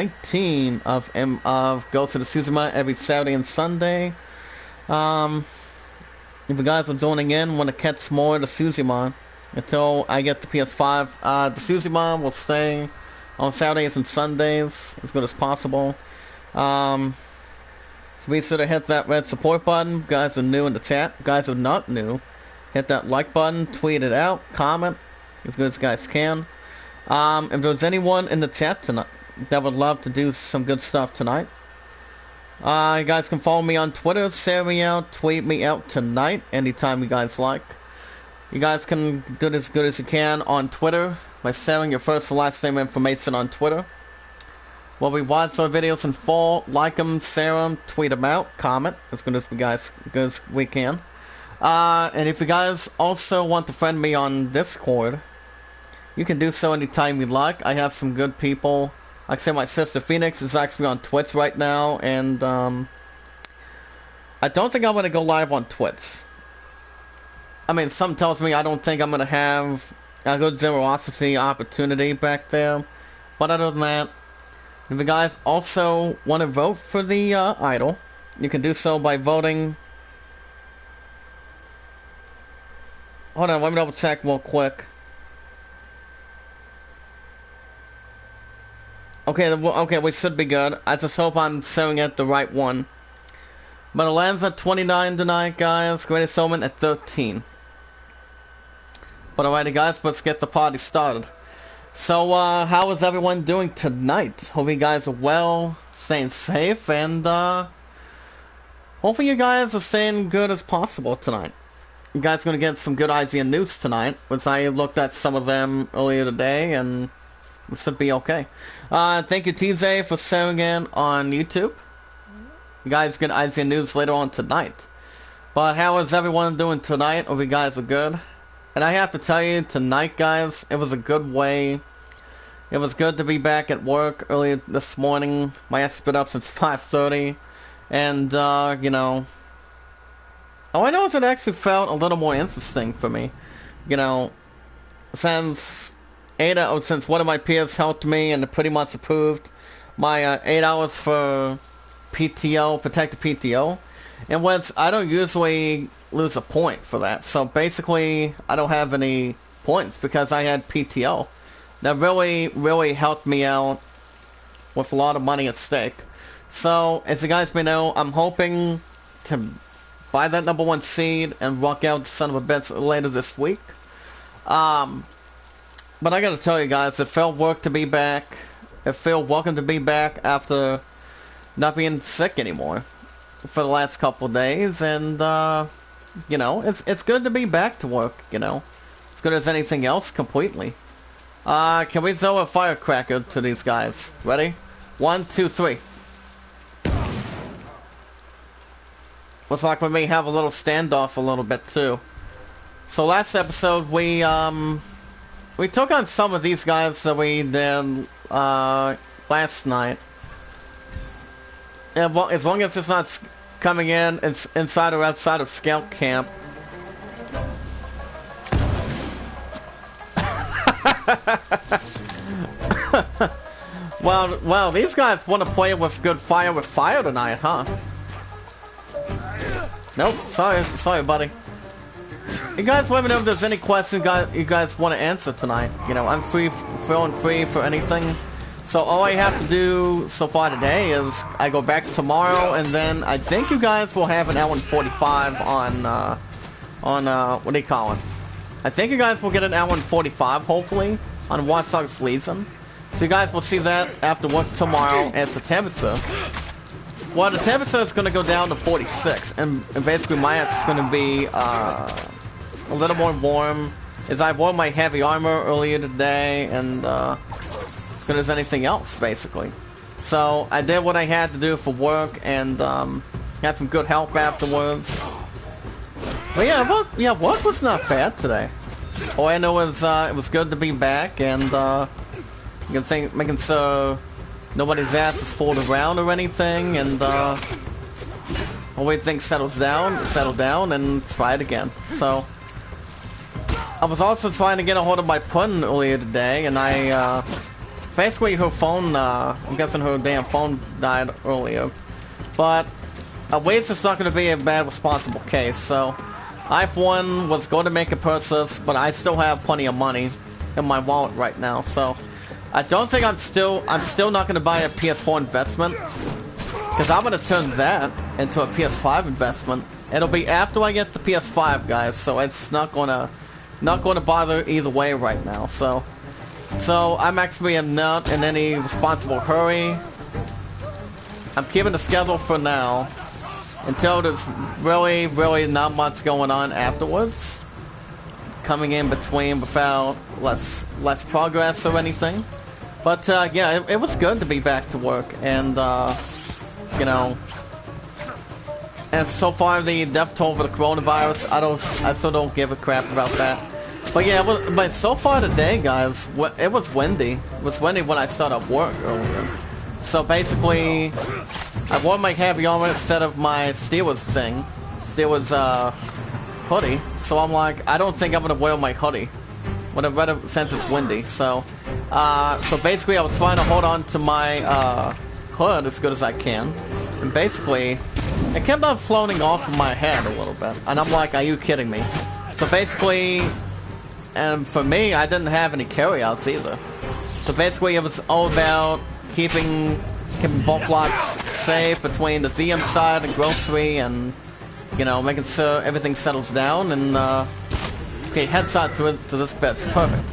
19 of Ghost of Tsushima every Saturday and Sunday. If you guys are joining in, want to catch more of the Tsushima until I get the PS5, the Tsushima will stay on Saturdays and Sundays as good as possible. So be sure to hit that red support button. Guys are new in the chat. Guys are not new, hit that like button, tweet it out, comment as good as you guys can. If there's anyone in the chat tonight that would love to do some good stuff tonight, you guys can follow me on Twitter, share me out, tweet me out tonight, anytime you guys like. You guys can do it as good as you can on Twitter by sharing your first and last name information on Twitter. While we watch our videos in full, like them, share them, tweet them out, comment as good as we can. And if you guys also want to friend me on Discord, you can do so anytime you like. I have some good people. Like I say, my sister Phoenix is actually on Twitch right now, and I don't think I'm going to go live on Twitch. I mean, something tells me I don't think I'm going to have a good generosity opportunity back there. But other than that, if you guys also want to vote for the idol, you can do so by voting. Hold on, let me double check real quick. Okay, we should be good. I just hope I'm showing it the right one. But it lands at 29 tonight, guys. Greatest Omen at 13. But alrighty, guys, let's get the party started. So, how is everyone doing tonight? Hope you guys are well, staying safe, and, hopefully you guys are staying good as possible tonight. You guys gonna get some good IGN news tonight, which I looked at some of them earlier today, and it should be okay. Thank you, TJ, for sharing in on YouTube. You guys get IGN news later on tonight. But how is everyone doing tonight? Hope you guys are good. And I have to tell you, tonight, guys, it was a good way. It was good to be back at work early this morning. My ass has been up since 5:30. And, you know... Oh, I know it actually felt a little more interesting for me. You know, since one of my peers helped me and pretty much approved my 8 hours for PTO, protected PTO, in which I don't usually lose a point for that. So basically, I don't have any points because I had PTO. That really helped me out with a lot of money at stake. So, as you guys may know, I'm hoping to buy that #1 seed and rock out the son of a bitch later this week. But I gotta tell you guys, it felt work to be back. It felt welcome to be back after not being sick anymore for the last couple of days, and you know, it's good to be back to work. You know, as good as anything else, completely. Can we throw a firecracker to these guys? Ready? 1, 2, 3. Looks like we may have a little standoff a little bit too. So last episode we took on some of these guys that we did last night. And as long as it's not coming in, it's inside or outside of scout camp. Well, these guys want to play with good fire with fire tonight, huh? Nope, sorry, buddy. You guys let me know if there's any questions you guys want to answer tonight. You know, I'm free for anything. So all I have to do so far today is I go back tomorrow, and then I think you guys will have an hour and 45 on what do you call it? I think you guys will get an hour and 45, hopefully, on Watch Dogs Legion. So you guys will see that after work tomorrow as the temperature. Well, the temperature is going to go down to 46, and basically my ass is going to be a little more warm, as I wore my heavy armor earlier today, and as good as anything else, basically. So I did what I had to do for work, and had some good help afterwards. But yeah, work was not bad today. All I know is it was good to be back, and you can making sure nobody's ass is fooled around or anything, and hopefully things settle down, and try it again. So I was also trying to get a hold of my pun earlier today, and I basically her phone, I'm guessing her damn phone died earlier. But at least it's not going to be a bad responsible case, so I for one was going to make a purchase, but I still have plenty of money in my wallet right now, so I don't think I'm still not going to buy a PS4 investment, because I'm going to turn that into a PS5 investment. It'll be after I get the PS5, guys, so it's not going to bother either way right now, so I'm actually not in any responsible hurry. I'm keeping the schedule for now until there's really not much going on afterwards, coming in between without less progress or anything. But yeah, it was good to be back to work, and you know, and so far the death toll for the coronavirus, I still don't give a crap about that. But yeah, but so far today, guys, it was windy. It was windy when I started off work earlier. So basically, I wore my heavy armor instead of my Steelers hoodie. So I'm like, I don't think I'm gonna wear my hoodie, since it's windy. So basically, I was trying to hold on to my hood as good as I can, and basically, it kept on floating off of my head a little bit, and I'm like, are you kidding me? So basically, and for me, I didn't have any carryouts either. So basically, it was all about keeping both lots safe between the DM side and grocery, and you know, making sure everything settles down. And okay, heads out to this bit. Perfect.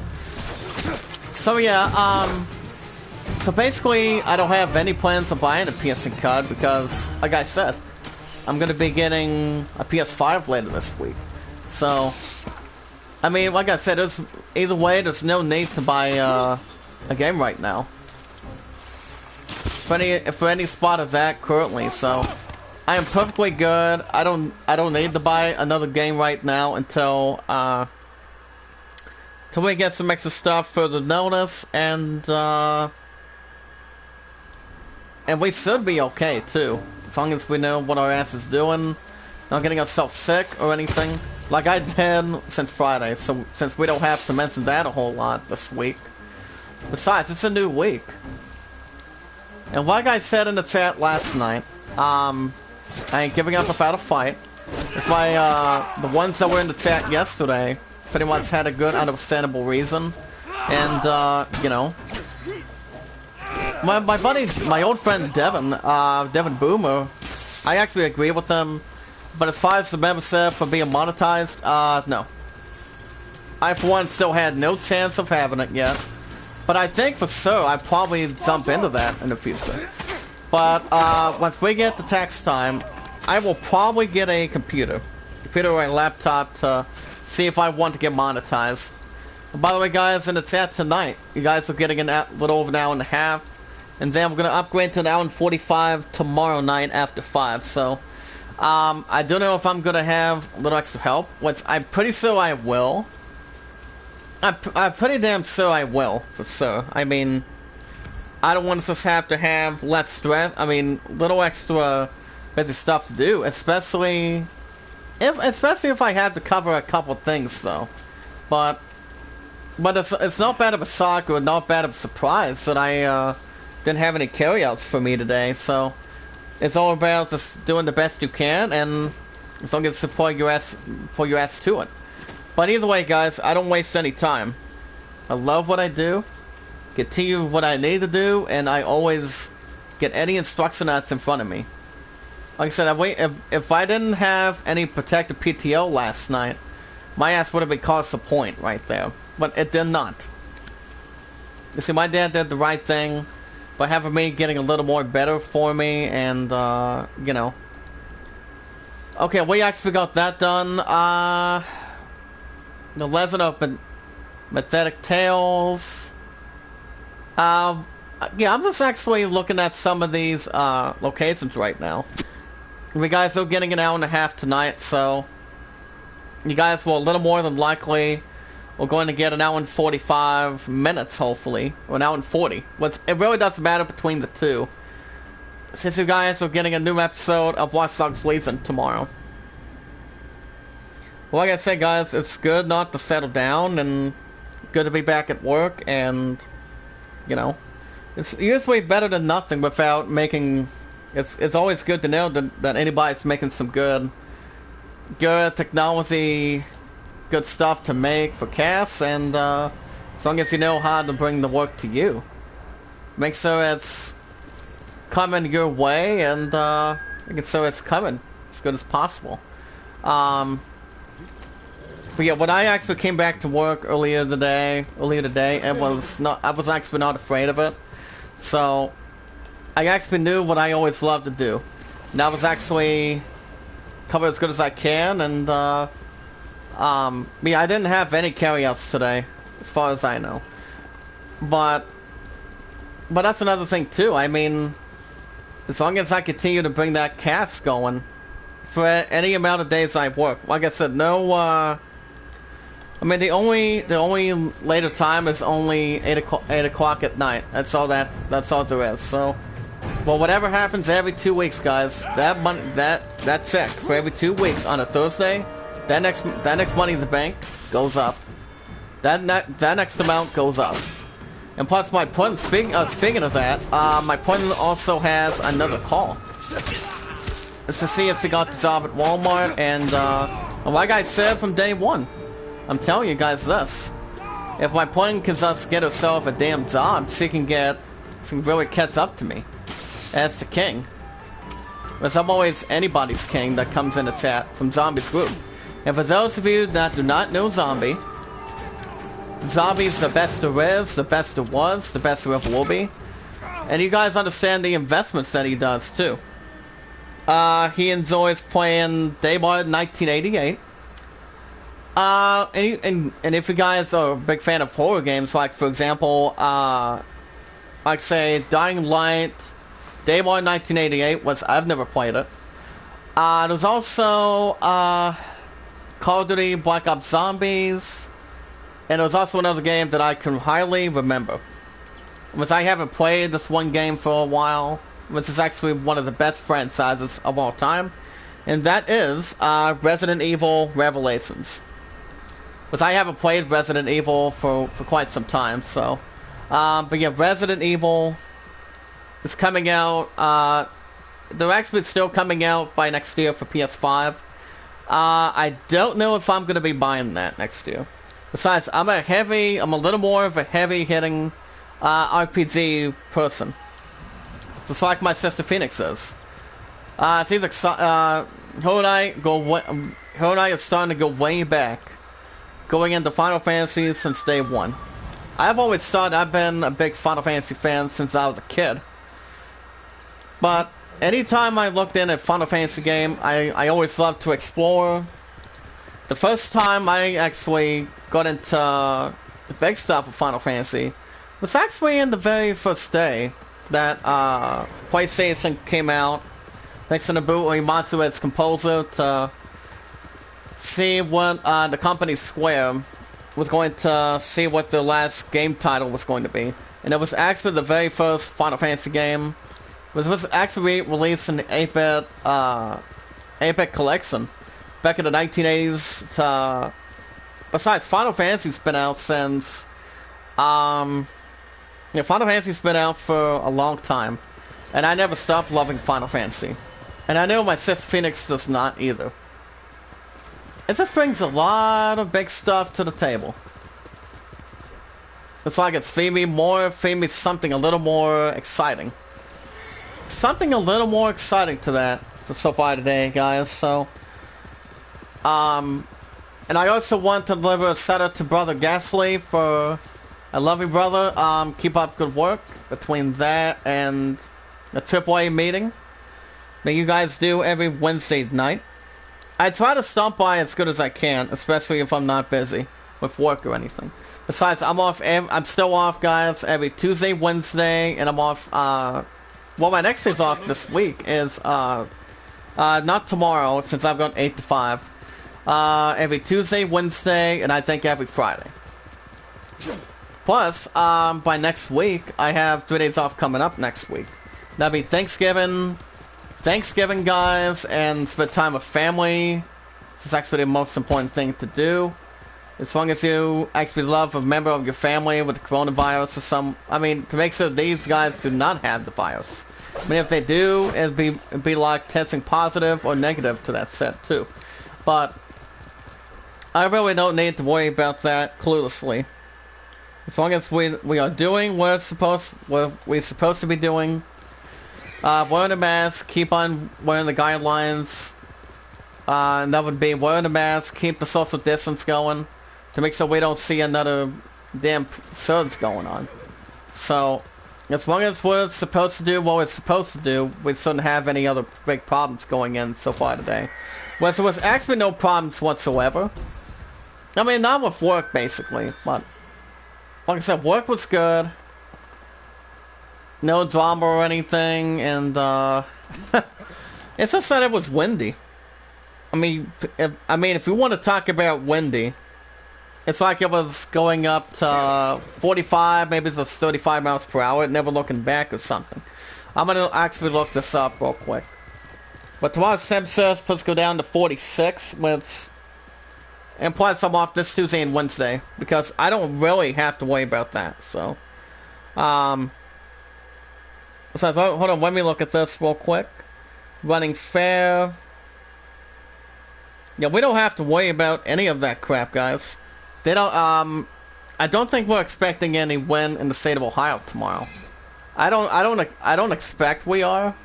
So yeah, so basically, I don't have any plans of buying a PSN card because, like I said, I'm gonna be getting a PS5 later this week. So, I mean, like I said, either way, there's no need to buy a game right now for any spot of that currently. So, I am perfectly good. I don't need to buy another game right now until till we get some extra stuff for the notice, and we should be okay too, as long as we know what our ass is doing, not getting ourselves sick or anything, like I did since Friday. So since we don't have to mention that a whole lot this week. Besides, it's a new week, and like I said in the chat last night, I ain't giving up without a fight. It's why the ones that were in the chat yesterday pretty much had a good, understandable reason, and you know. My buddy, my old friend Devin, Devin Boomer, I actually agree with him, but as far as the membership for being monetized, no. I, for one, still had no chance of having it yet, but I think for sure I'd probably jump into that in the future. But, once we get to tax time, I will probably get a computer or a laptop to see if I want to get monetized. And by the way, guys, in the chat tonight, you guys are getting a little over an hour and a half. And then we're going to upgrade to an hour and 45 tomorrow night after 5. So, I don't know if I'm going to have a little extra help, which I'm pretty sure I will. I'm pretty damn sure I will, for sure. I mean, I don't want to just have to have less stress. I mean, little extra busy stuff to do, especially if I have to cover a couple things, though. But it's not bad of a shock or not bad of a surprise that I didn't have any carryouts for me today. So it's all about just doing the best you can, and as long as you put your ass to it. But either way, guys, I don't waste any time. I love what I do, continue what I need to do, and I always get any instruction that's in front of me. Like I said, if I didn't have any protected PTO last night, my ass would have been caused a point right there. But it did not. You see, my dad did the right thing by having me getting a little more better for me, and, you know. Okay, we actually got that done. The Legend of Pathetic Tales. Yeah, I'm just actually looking at some of these, locations right now. We guys are getting an hour and a half tonight, so you guys will a little more than likely, we're going to get an hour and 45 minutes, hopefully, or an hour and 40. But it really doesn't matter between the two, since you guys are getting a new episode of Watch Dogs Legion tomorrow. Well, like I said, guys, it's good not to settle down, and good to be back at work, and, you know, It's usually better than nothing without making... It's always good to know that anybody's making some good technology, good stuff to make for casts, and as long as you know how to bring the work to you. Make sure it's coming your way, and make sure it's coming as good as possible. But yeah, when I actually came back to work earlier today, I was actually not afraid of it. So I actually knew what I always loved to do, and I was actually covered as good as I can. And yeah, I didn't have any carryouts today, as far as I know. But that's another thing too. I mean, as long as I continue to bring that cast going for any amount of days I work, like I said, no. I mean, the only later time is only 8 o'clock at night. That's all there is. So, well, whatever happens every 2 weeks, guys, that check for every 2 weeks on a Thursday, that next money in the bank goes up. That next amount goes up. And plus, my pun. Speaking of that, my pun also has another call. It's to see if she got the job at Walmart, and like I said from day one, I'm telling you guys this: if my pun can just get herself a damn job, she can really catch up to me as the king. Because I'm always anybody's king that comes in the chat from Zombie's group. And for those of you that do not know Zombie's the best there is, the best there was, the best there ever will be. And you guys understand the investments that he does too. He enjoys playing Daybard 1988. And if you guys are a big fan of horror games, like for example, like say Dying Light, Daybard 1988 I've never played it. There's also Call of Duty Black Ops Zombies, and there's also another game that I can highly remember, which I haven't played this one game for a while, which is actually one of the best franchises of all time, and that is Resident Evil Revelations. Which I haven't played Resident Evil for quite some time, so. But yeah, Resident Evil is coming out. They're actually still coming out by next year for PS5. I don't know if I'm going to be buying that next year. Besides, I'm a little more of a heavy-hitting RPG person. Just like my sister Phoenix is. She's her and I are starting to go way back. Going into Final Fantasy since day one. I've always thought I've been a big Final Fantasy fan since I was a kid. But anytime I looked in a Final Fantasy game, I always loved to explore. The first time I actually got into the big stuff of Final Fantasy was actually in the very first day that PlayStation came out. Thanks to Nobuo Uematsu as composer to see what the company Square was going to see what their last game title was going to be. And it was actually the very first Final Fantasy game. It was actually released in the 8-bit collection back in the 1980s. Besides, Final Fantasy's been out since... Final Fantasy's been out for a long time. And I never stopped loving Final Fantasy. And I know my sister Phoenix does not either. It just brings a lot of big stuff to the table. It's like it's feeding me something a little more exciting. Something a little more exciting to that so far today, guys, so... And I also want to deliver a shout-out to Brother Gasly for... I love you, brother. Keep up good work between that and the AAA meeting that you guys do every Wednesday night. I try to stop by as good as I can, especially if I'm not busy with work or anything. Besides, I'm still off, guys, every Tuesday, Wednesday, and I'm off, well, my next day's off this week is, not tomorrow, since I've got 8 to 5. Every Tuesday, Wednesday, and I think every Friday. Plus, by next week, I have 3 days off coming up next week. That'll be Thanksgiving, guys, and spend time with family. This is actually the most important thing to do. As long as you actually love a member of your family with the coronavirus or some, I mean, to make sure these guys do not have the virus. I mean, if they do, it'd be like testing positive or negative to that set too. But I really don't need to worry about that cluelessly. As long as we are doing what we're supposed to be doing, wearing a mask, keep on wearing the guidelines, and that would be wearing a mask, keep the social distance going, to make sure we don't see another damn surge going on. So, as long as we're supposed to do what we're supposed to do, we shouldn't have any other big problems going in so far today. Well, there was actually no problems whatsoever. I mean, not with work, basically, but like I said, work was good. No drama or anything, and it's just that it was windy. I mean, if you want to talk about windy, it's like it was going up to 45, maybe it's 35 miles per hour, never looking back or something. I'm gonna actually look this up real quick. But tomorrow's temperature is supposed to go down to 46, and plus I'm off this Tuesday and Wednesday, because I don't really have to worry about that, so. So hold on, let me look at this real quick. Running fair. Yeah, we don't have to worry about any of that crap, guys. They don't, I don't think we're expecting any wind in the state of Ohio tomorrow. I don't expect we are.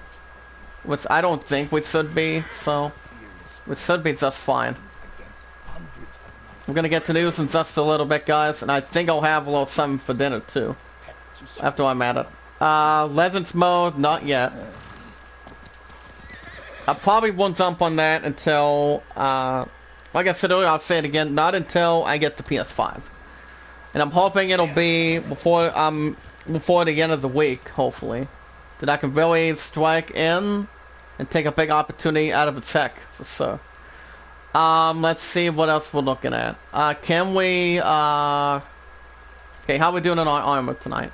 Which I don't think we should be, so we should be just fine. We're gonna get to news in just a little bit, guys, and I think I'll have a little something for dinner too. After I'm at it. Legends mode, not yet. I probably won't jump on that until, like I said earlier, I'll say it again, not until I get the PS5. And I'm hoping it'll be before the end of the week, hopefully. That I can really strike in and take a big opportunity out of a tech, for sure. Let's see what else we're looking at. Can we, okay, how are we doing on our armor tonight?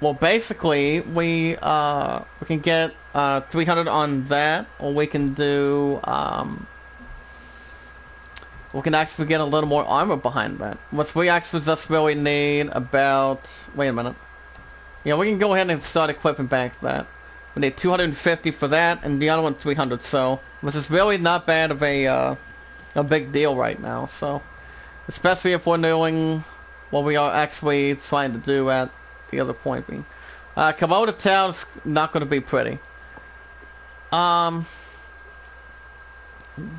Well, basically, we can get 300 on that, or we can do we can actually get a little more armor behind that. What we actually just really need about, wait a minute. Yeah, we can go ahead and start equipping back that. We need 250 for that, and the other one 300. So, which is really not bad of a big deal right now. So, especially if we're doing what we are actually trying to do at the other point being. Komodo Town's not going to be pretty.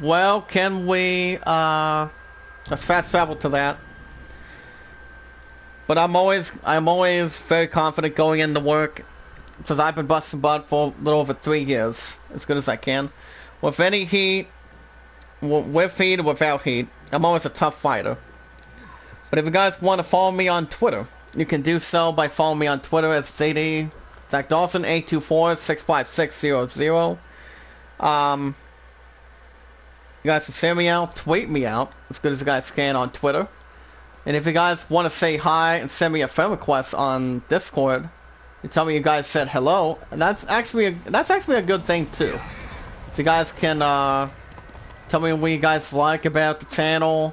Well, can we, let's fast travel to that. But I'm always very confident going into work, because I've been busting butt for a little over 3 years, as good as I can. With any heat, with heat or without heat, I'm always a tough fighter. But if you guys want to follow me on Twitter, you can do so by following me on Twitter as JD Zach Dawson 824-65600. You guys can send me out, tweet me out, as good as you guys can on Twitter. And if you guys want to say hi and send me a friend request on Discord, you tell me you guys said hello, and that's actually a good thing too. So you guys can tell me what you guys like about the channel,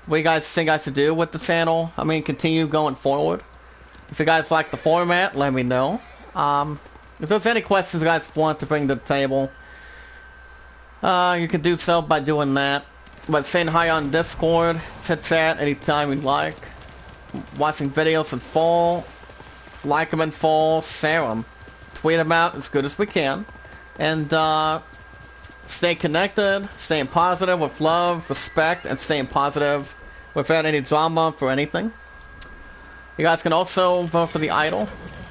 what you guys think I should do with the channel. I mean, continue going forward. If you guys like the format, let me know. If there's any questions you guys want to bring to the table, you can do so by doing that. But saying hi on Discord, chit chat anytime you like. Watching videos in full, like them in full, share them, tweet them out as good as we can, and stay connected, staying positive with love, respect, and staying positive without any drama for anything. You guys can also vote for the idol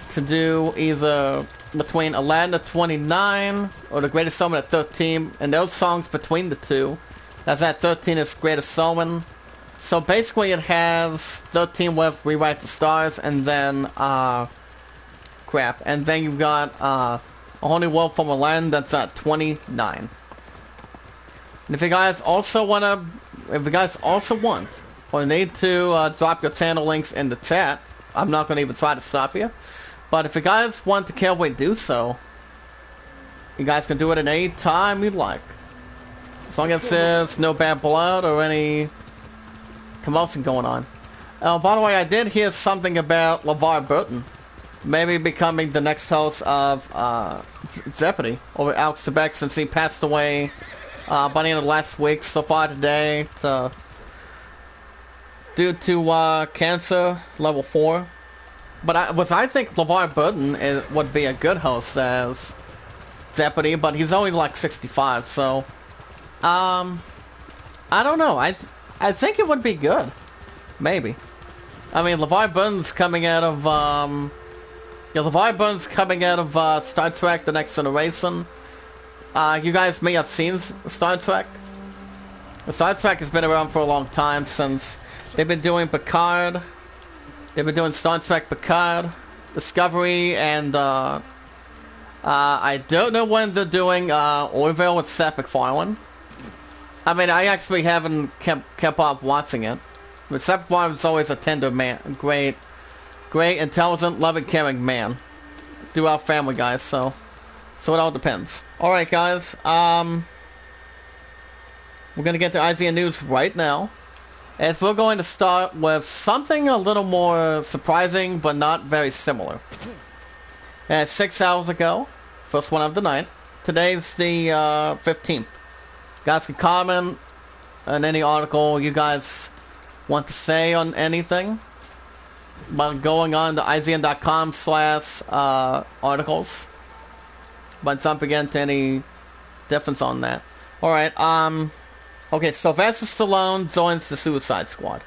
to do either between Aladdin at 29 or the Greatest Showman at 13, and those songs between the two. That's at 13 is Greatest Showman. So basically it has 13 with Rewrite the Stars, and then crap, and then you've got A Whole New World from Aladdin, that's at 29. And if you guys also want or need to drop your channel links in the chat, I'm not going to even try to stop you. But if you guys want to carefully do so, you guys can do it at any time you'd like. As long as there's no bad blood or any commotion going on. By the way, I did hear something about LeVar Burton maybe becoming the next host of Jeopardy over Alex Trebek, since he passed away by the end of last week. So far today, due to cancer, level 4. But I think LeVar Burton would be a good host as Jeopardy, but he's only like 65, so I don't know. I think it would be good, maybe. I mean, LeVar Burton's coming out of LeVar Burton's coming out of Star Trek: The Next Generation. You guys may have seen Star Trek. Star Trek has been around for a long time, since they've been doing Picard. They've been doing Star Trek Picard, Discovery, and I don't know when they're doing Orville with Seth MacFarlane. I mean, I actually haven't kept up watching it. But Seth MacFarlane's always a tender man, great, intelligent, loving, caring man. Throughout Family Guy, so it all depends. All right, guys. We're gonna get to IGN News right now. As we're going to start with something a little more surprising, but not very similar. 6 hours ago, first one of the night. Today's the 15th. You guys can comment on any article you guys want to say on anything by going on to IGN.com/articles. But jumping into any difference on that. Alright, okay, Sylvester Stallone joins the Suicide Squad.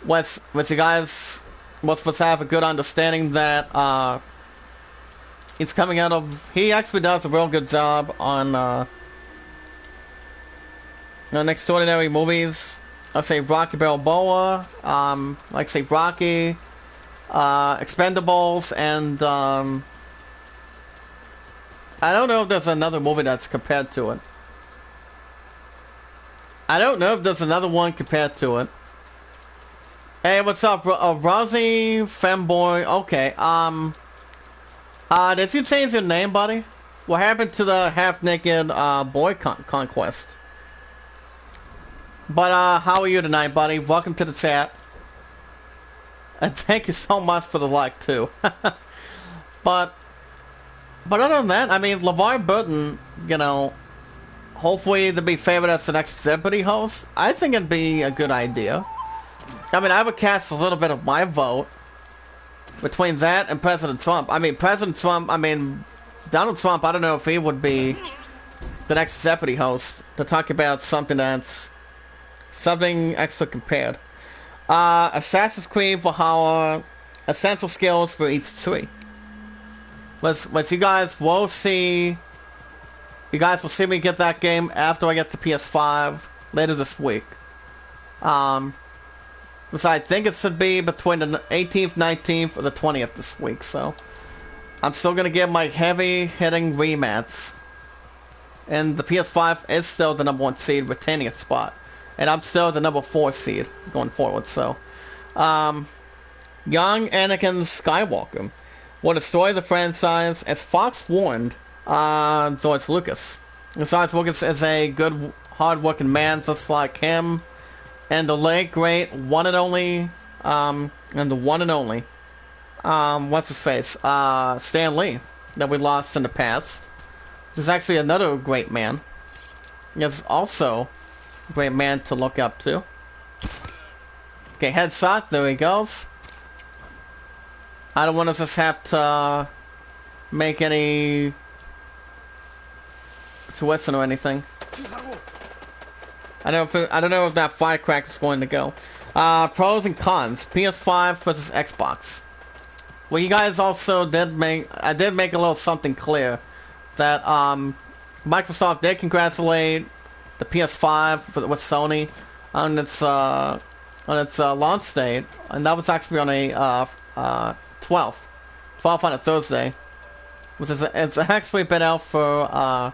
Let's you guys let's have a good understanding that he's coming out of. He actually does a real good job on extraordinary movies. I'd say Rocky Balboa, like say Rocky, Expendables, and I don't know if there's another movie that's compared to it. I don't know if there's another one compared to it. Hey, what's up, Rosie Femboy? Okay, did you change your name, buddy? What happened to the half-naked boy conquest? But how are you tonight, buddy? Welcome to the chat. And thank you so much for the like too. But other than that, I mean, LeVar Burton, you know, hopefully to be favored as the next Jeopardy host, I think it'd be a good idea. I mean, I would cast a little bit of my vote between that and President Trump. I mean, Donald Trump, I don't know if he would be the next Jeopardy host to talk about something extra compared. Assassin's Creed Valhalla, essential skills for each tree. Let's you guys will see. You guys will see me get that game after I get the PS5 later this week. Which I think it should be between the 18th, 19th, or the 20th this week. So I'm still gonna get my heavy-hitting remats, and the PS5 is still the #1 seed, retaining its spot, and I'm still the #4 seed going forward. So, young Anakin Skywalker will destroy the franchise, as Fox warned George Lucas. George Lucas is a good, hard-working man, just like him, and the late great one and only, what's his face, Stan Lee, that we lost in the past. This is actually another great man. He's also a great man to look up to. Okay, headshot, there he goes. I don't want to just have to make any twist or anything. I don't know if that firecracker is going to go. Pros and cons. PS5 versus Xbox. Well, you guys also I did make a little something clear that Microsoft did congratulate the PS5 with Sony on its launch date, and that was actually on a 12th on a Thursday, which is it's actually been out for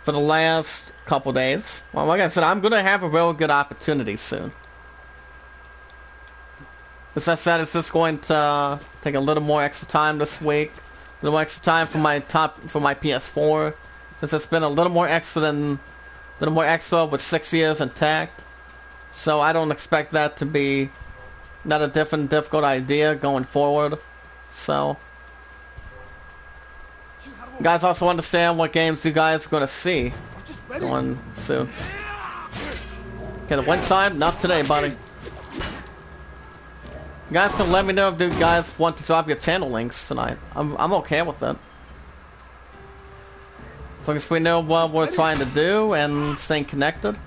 the last couple days. Well, like I said, I'm gonna have a real good opportunity soon. As I said, it's just going to take a little more extra time this week, a little more extra time for my PS4, since it's been a little more extra than little more extra with 6 years intact. So I don't expect that to be not a difficult idea going forward. So, you guys also understand what games you guys are going to see going soon. Okay, the wind side, not today, buddy. You guys can let me know if you guys want to drop your channel links tonight. I'm okay with it. As long as we know what we're trying to do and staying connected.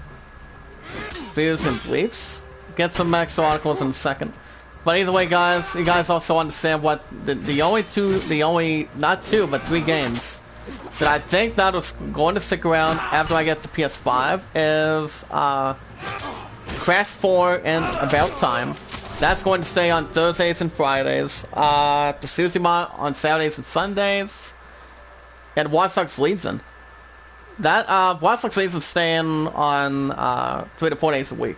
Views and beliefs. Get some max articles in a second. But either way, guys, you guys also understand what not two, but 3 games that I think that was going to stick around after I get to PS5 is Crash 4 and About Time. That's going to stay on Thursdays and Fridays. Tsushima on Saturdays and Sundays. And Watch Dogs Legion. That Watch Dogs Legion staying on 3 to 4 days a week.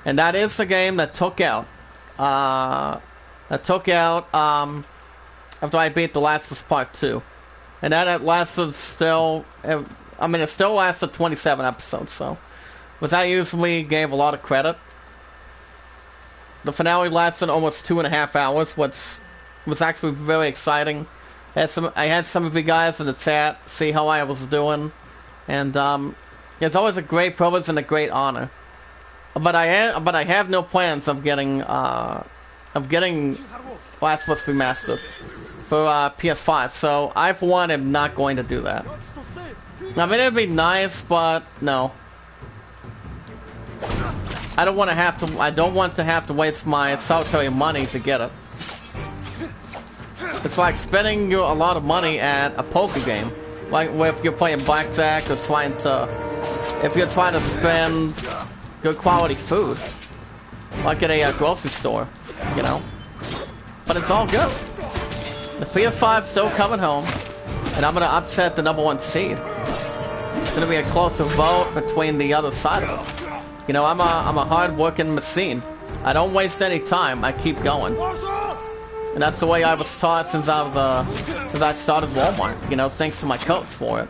And that is the game that took out after I beat The Last of Us Part 2. And that lasted still, I mean, it still lasted 27 episodes, so. Which I usually gave a lot of credit. The finale lasted almost 2.5 hours, which was actually very exciting. I had some of you guys in the chat see how I was doing. And, it's always a great privilege and a great honor. But I have no plans of getting Last of Us Remastered for PS5. So I, for one, am not going to do that. I mean, it'd be nice, but no. I don't want to have to waste my solitary money to get it. It's like spending a lot of money at a poker game, like if you're playing blackjack or if you're trying to spend good quality food, like at a grocery store, you know. But it's all good. The PS5's still coming home, and I'm gonna upset the #1 seed. It's gonna be a closer vote between the other side of it. You know, I'm a hard-working machine. I don't waste any time. I keep going, and that's the way I was taught since I started Walmart. You know, thanks to my coach for it.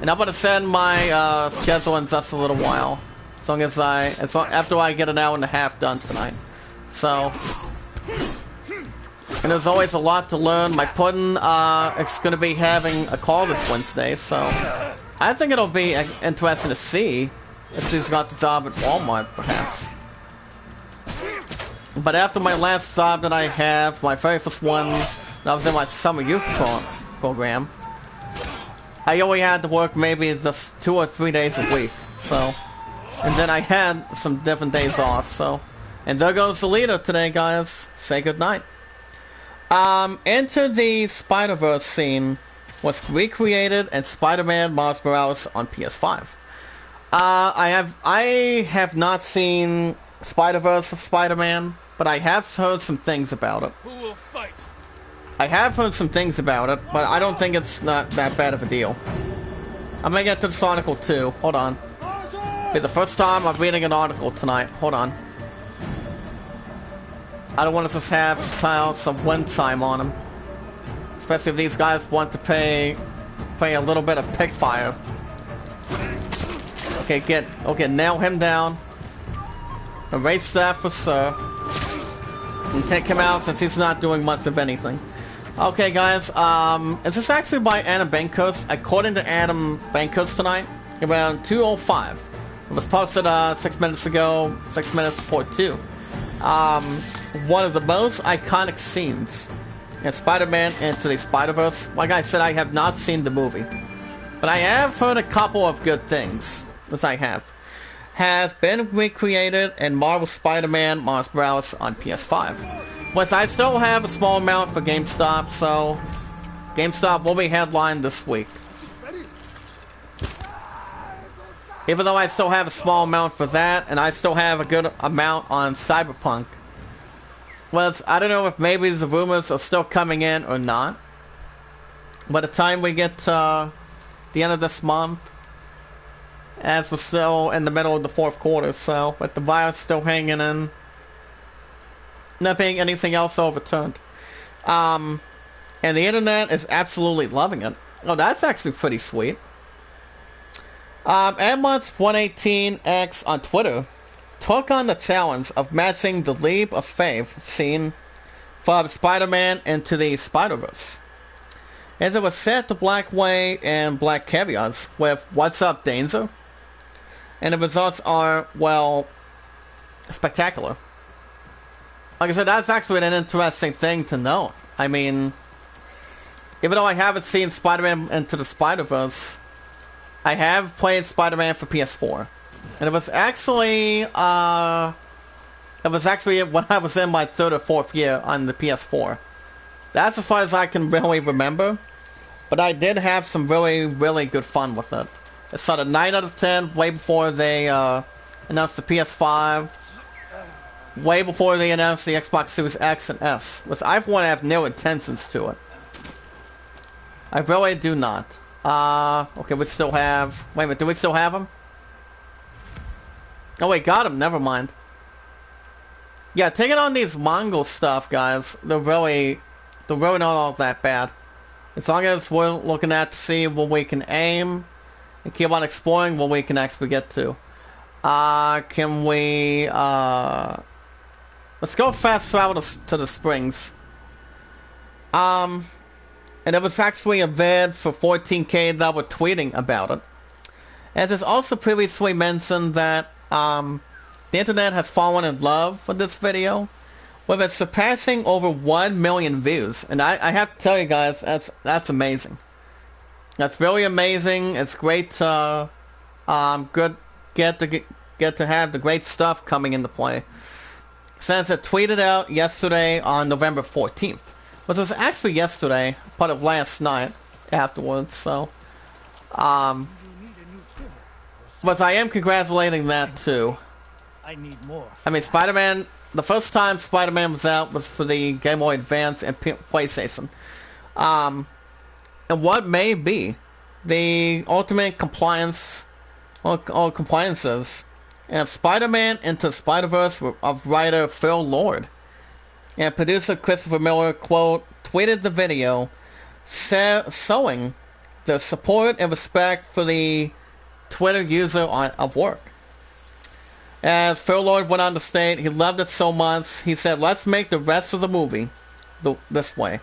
And I'm gonna send my schedule in just a little while. After I get an hour and a half done tonight. So, and there's always a lot to learn. My pudding, is going to be having a call this Wednesday, so I think it'll be interesting to see if she's got the job at Walmart, perhaps. But after my last job that I have, my very first one, I was in my summer youth program, I only had to work maybe just 2 or 3 days a week, so. And then I had some different days off, so. And there goes the leader today, guys. Say goodnight. Enter the Spider-Verse scene was recreated in Spider-Man Miles Morales on PS5. I have not seen Spider-Verse of Spider-Man, but I have heard some things about it. Who will fight? I have heard some things about it, but I don't think it's not that bad of a deal. I'm gonna get to this article too. Hold on. Be the first time I'm reading an article tonight. Hold on. I don't want to just have some win time on them. Especially if these guys want to play a little bit of pig fire. Okay, nail him down. Erase that for sir. And take him out since he's not doing much of anything. Okay, guys, is this actually by Adam Bankus? According to Adam Bankus tonight, around 2:05. It was posted 6 minutes ago, 6 minutes before 2. One of the most iconic scenes in Spider-Man Into the Spider-Verse. Like I said, I have not seen the movie, but I have heard a couple of good things. As I have. Has been recreated in Marvel Spider-Man Miles Morales on PS5. Which I still have a small amount for GameStop, so GameStop will be headlined this week. Even though I still have a small amount for that, and I still have a good amount on Cyberpunk. Well, I don't know if maybe the rumors are still coming in or not. By the time we get to the end of this month, as we're still in the middle of the 4th quarter, so with the virus still hanging in, not being anything else overturned. And the internet is absolutely loving it. Oh, that's actually pretty sweet. Edmonds118X on Twitter took on the challenge of matching the leap of faith scene from Spider-Man into the Spider-Verse, as it was set to black white and black caveats with "What's up, Danger?" And the results are, well, spectacular. Like I said, that's actually an interesting thing to note. I mean, even though I haven't seen Spider-Man Into the Spider-Verse, I have played Spider-Man for PS4. And it was actually when I was in my 3rd or 4th year on the PS4. That's as far as I can really remember. But I did have some really, really good fun with it. It's sort of 9 out of 10, way before they announced the PS5. Way before they announced the Xbox Series X and S. Which I, for one, have no intentions to it. I really do not. Okay, we still have... Wait a minute, do we still have them? Oh wait, got him, never mind. Yeah, taking on these Mongol stuff, guys, they're really not all that bad. As long as we're looking at to see what we can aim, and keep on exploring what we can actually get to. Can we, let's go fast travel to the springs. And there was actually a vid for 14K that were tweeting about it. As is also previously mentioned that, the internet has fallen in love with this video, with it surpassing over 1 million views. And I have to tell you guys, that's amazing. That's really amazing. It's great to get to have the great stuff coming into play. Since it tweeted out yesterday on November 14th, which was actually yesterday, part of last night afterwards. So, but I am congratulating that too. I need more. I mean, Spider-Man, the first time Spider-Man was out was for the Game Boy Advance and PlayStation. And what may be the ultimate compliance, or compliances, and Spider-Man Into Spider-Verse of writer Phil Lord and producer Christopher Miller, quote, tweeted the video showing the support and respect for the Twitter user of work. As Phil Lord went on to state, he loved it so much, he said, "Let's make the rest of the movie this way,"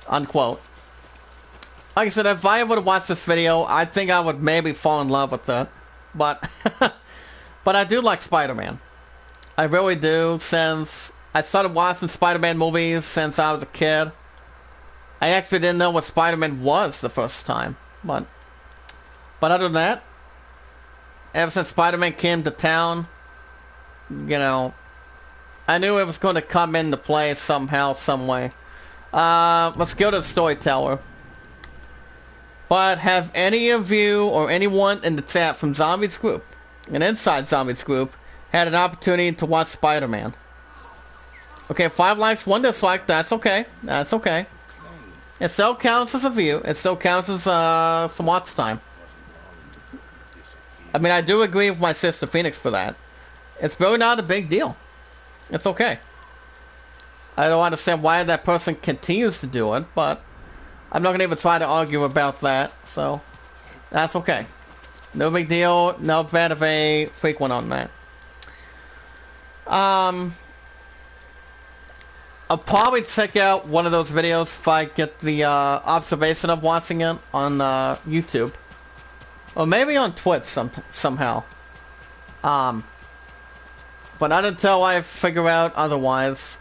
unquote. Like I said, if I were to watch this video, I think I would maybe fall in love with it. But, but I do like Spider-Man. I really do, since I started watching Spider-Man movies since I was a kid. I actually didn't know what Spider-Man was the first time. But other than that, ever since Spider-Man came to town, you know, I knew it was going to come into play somehow, some way. Let's go to the storyteller. But have any of you or anyone in the chat from Zombies Group, an Inside Zombies Group, had an opportunity to watch Spider-Man? Okay, 5 likes, 1 dislike, that's okay. That's okay. It still counts as a view. It still counts as some watch time. I mean, I do agree with my sister Phoenix for that. It's really not a big deal. It's okay. I don't understand why that person continues to do it, but I'm not going to even try to argue about that, so that's okay. No big deal, no bad of a frequent on that. I'll probably check out one of those videos if I get the observation of watching it on YouTube. Or maybe on Twitch somehow. But not until I figure out otherwise.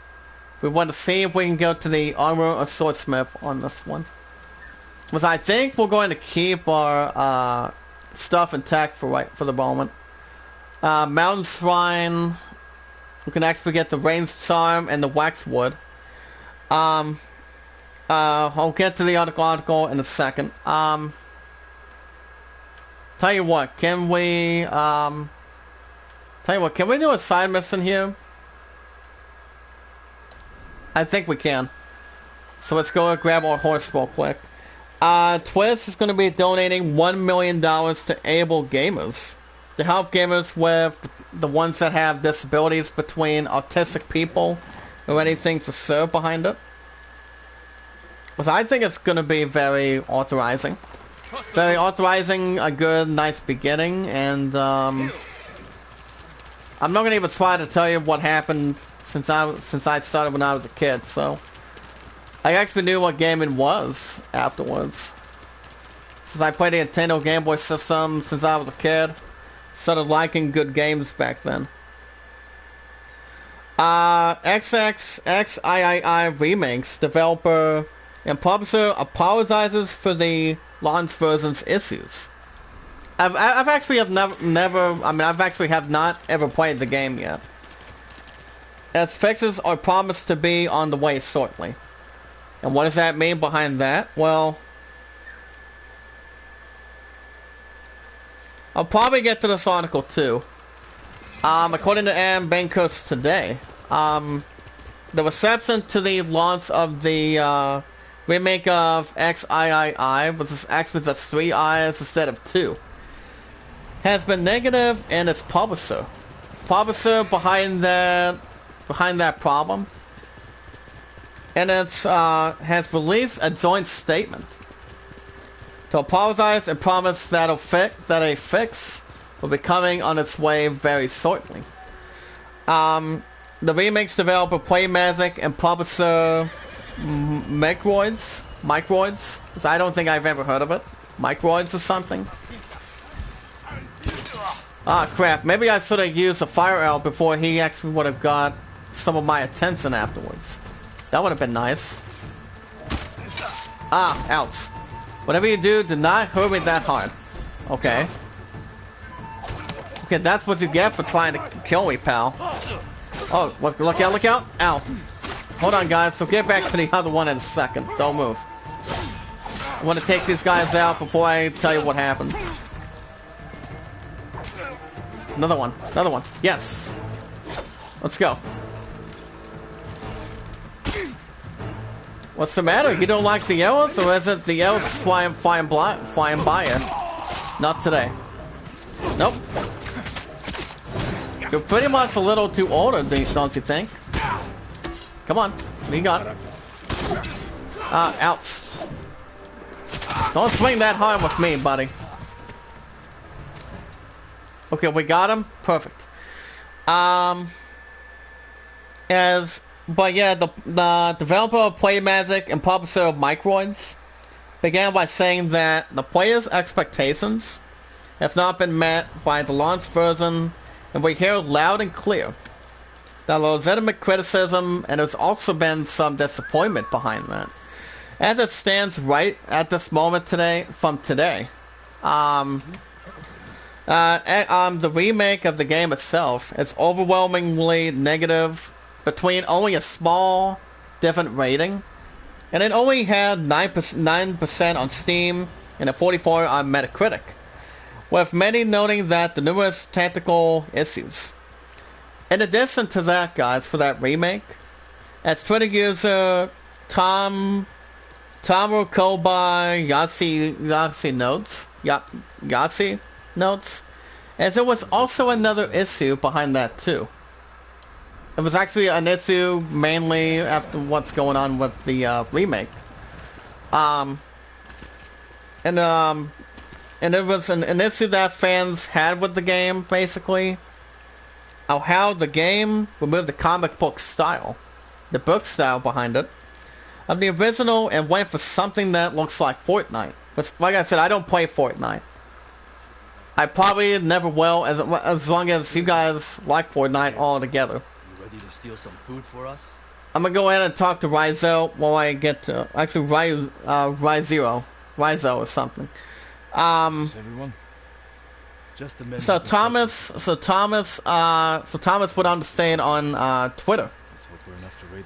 We want to see if we can go to the armor or swordsmith on this one. Because I think we're going to keep our stuff intact for the moment. Mountain Shrine. We can actually get the ranged charm and the waxwood. I'll get to the article in a second. Tell you what, can we do a side mission here? I think we can. So let's go grab our horse real quick. Twist is going to be donating $1 million to able gamers. To help gamers with the ones that have disabilities between autistic people or anything for serve behind it. Because I think it's going to be very authorizing. very authorizing a good, nice beginning, and I'm not gonna even try to tell you what happened since I started when I was a kid. So I actually knew what game it was afterwards. Since I played the Nintendo Game Boy system since I was a kid, started liking good games back then. XXXIII Remakes developer and publisher apologizes for the launch version's issues. I've actually have not ever played the game yet, as fixes are promised to be on the way shortly. And what does that mean behind that? Well, I'll probably get to this article too. According to Ann Bankus today, the reception to the launch of the remake of XIII, which is X with just 3 I's instead of 2, has been negative, and its publisher behind that problem, and it's has released a joint statement to apologize and promise that a fix will be coming on its way very shortly. The remake's developer Playmagic and publisher Microids, which I don't think I've ever heard of it. Microids or something. Ah, crap. Maybe I should have used a fire arrow before he actually would have got some of my attention afterwards. That would have been nice. Ah, ouch. Whatever you do not hurt me that hard. Okay. Okay, that's what you get for trying to kill me, pal. Oh, look out, look out! Ow. Hold on, guys, so get back to the other one in a second. Don't move. I want to take these guys out before I tell you what happened. Another one. Another one. Yes. Let's go. What's the matter? You don't like the arrows, or is it the arrows flying by you? Not today. Nope. You're pretty much a little too older, don't you think? Come on. What do you got? Ouch. Don't swing that hard with me, buddy. Okay, we got him. Perfect. But yeah, the developer of Playmagic and publisher of Microids began by saying that the player's expectations have not been met by the launch version, and we hear loud and clear that legitimate criticism, and there's also been some disappointment behind that. As it stands right at this moment today, the remake of the game itself is overwhelmingly negative, between only a small different rating, and it only had 9% on Steam and a 44 on Metacritic, with many noting that the numerous technical issues. In addition to that, guys, for that remake, as Twitter user Tamu Koba Yatsi notes, as there was also another issue behind that too. It was actually an issue mainly after what's going on with the remake. And it was an issue that fans had with the game, basically, of how the game removed the comic book style, the book style behind it, of the original, and went for something that looks like Fortnite. But like I said, I don't play Fortnite. I probably never will, as long as you guys like Fortnite altogether. Ready to steal some food for us? I'm gonna go ahead and talk to Ryzel while I get to Ryzel or something. Everyone? Just a minute. So Thomas went on to say it on Twitter.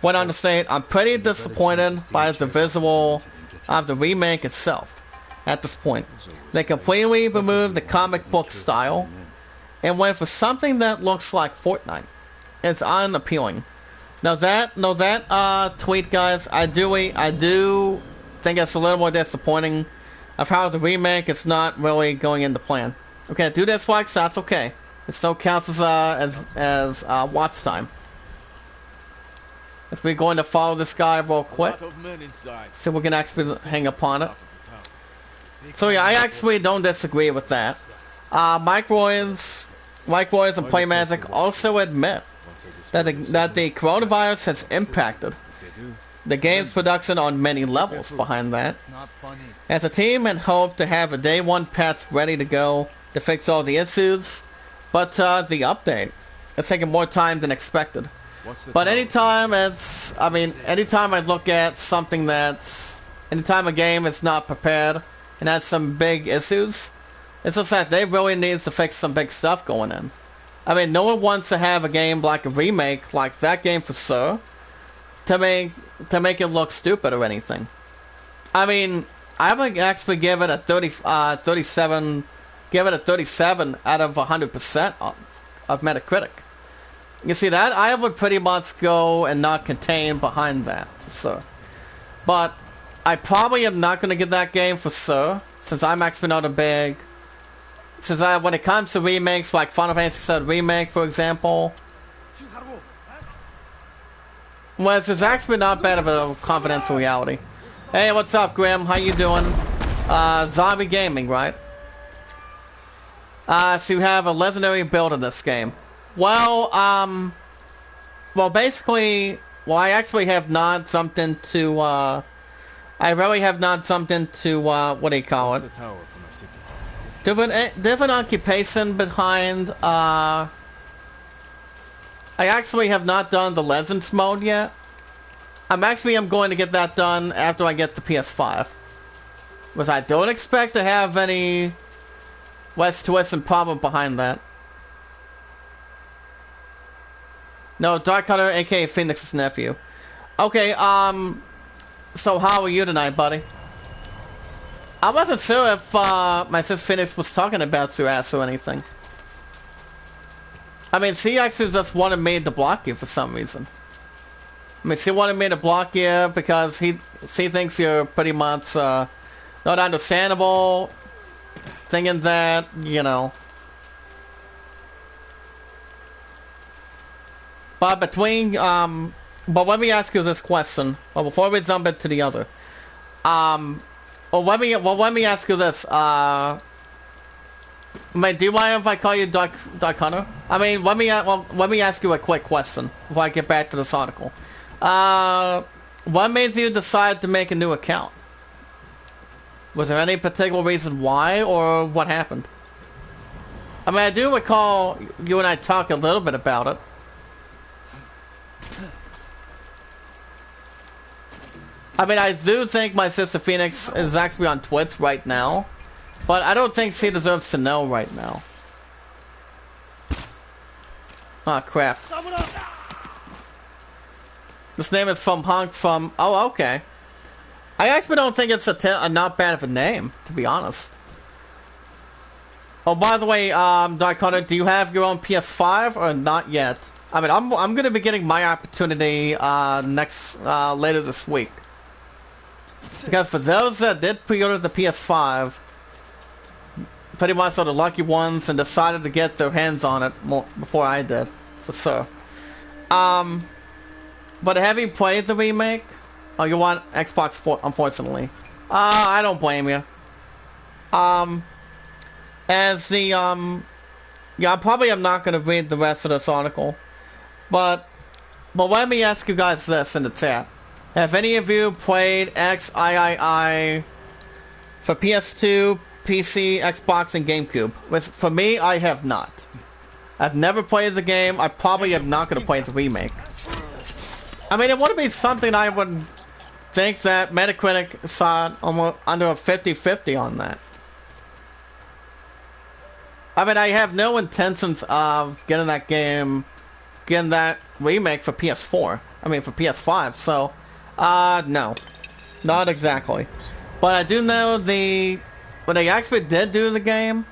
Went on to say, I'm pretty disappointed by the visual of the remake itself. At this point, they completely removed the comic book style and went for something that looks like Fortnite. It's unappealing. Now that tweet, guys, I do think it's a little more disappointing of how the remake is not really going into plan. Okay, do this likes, that's okay. It still counts as watch time. If we're going to follow this guy real quick, so we can actually hang upon it. So yeah, I actually don't disagree with that. Mike Royce and Playmagic also admit that the coronavirus has impacted the game's production on many levels behind that. As a team had hoped to have a day one patch ready to go to fix all the issues, but the update has taken more time than expected. But anytime I look at something anytime a game is not prepared and has some big issues, it's just that they really need to fix some big stuff going in. I mean, no one wants to have a game like a remake like that game for sure to make it look stupid or anything. I mean, I would actually give it a 37 out of 100% of Metacritic. You see that? I would pretty much go and not contain behind that for sure. But I probably am not going to get that game for sure, since I'm actually not a big... when it comes to remakes, like Final Fantasy VII Remake, for example, well, it's actually not bad of a confidential reality. Hey, what's up, Grim? How you doing? Zombie Gaming, right? So you have a legendary build in this game. Well, basically, I actually have not jumped into, I really have not jumped into, what do you call it? Different occupation behind, I actually have not done the Legends mode yet. I'm going to get that done after I get the PS5. Because I don't expect to have any West Twist problem behind that. No, Dark Hunter, aka Phoenix's nephew. Okay, so how are you tonight, buddy? I wasn't sure if, my sis Phoenix was talking about your ass or anything. I mean, she actually just wanted me to block you for some reason. I mean, she wanted me to block you because she thinks you're pretty much, not understandable, thinking that, you know. But but let me ask you this question. Well, before we jump into the other. Let me ask you this. Mate, do you mind if I call you Dark Hunter? I mean, let me ask you a quick question before I get back to this article. What made you decide to make a new account? Was there any particular reason why, or what happened? I mean, I do recall you and I talked a little bit about it. I mean, I do think my sister Phoenix is actually on Twitch right now, but I don't think she deserves to know right now. Ah, crap. This name is from Honk from... Oh, okay. I actually don't think it's a not bad of a name, to be honest. Oh, by the way, Dark Hunter, do you have your own PS5 or not yet? I mean, I'm gonna be getting my opportunity later this week. Because for those that did pre-order the PS5, pretty much are the lucky ones and decided to get their hands on it before I did, for sure. But have you played the remake? Oh, you want Xbox 4, unfortunately. I don't blame you. Yeah, I probably am not gonna read the rest of this article. But let me ask you guys this in the chat. Have any of you played XIII for PS2, PC, Xbox, and GameCube? For me, I have not. I've never played the game. I probably am not going to play the remake. I mean, it would be something I would think that Metacritic saw almost under a 50-50 on that. I mean, I have no intentions of getting that remake for PS4. I mean, for PS5, so... no. Not exactly. But I do know when they actually did do the game,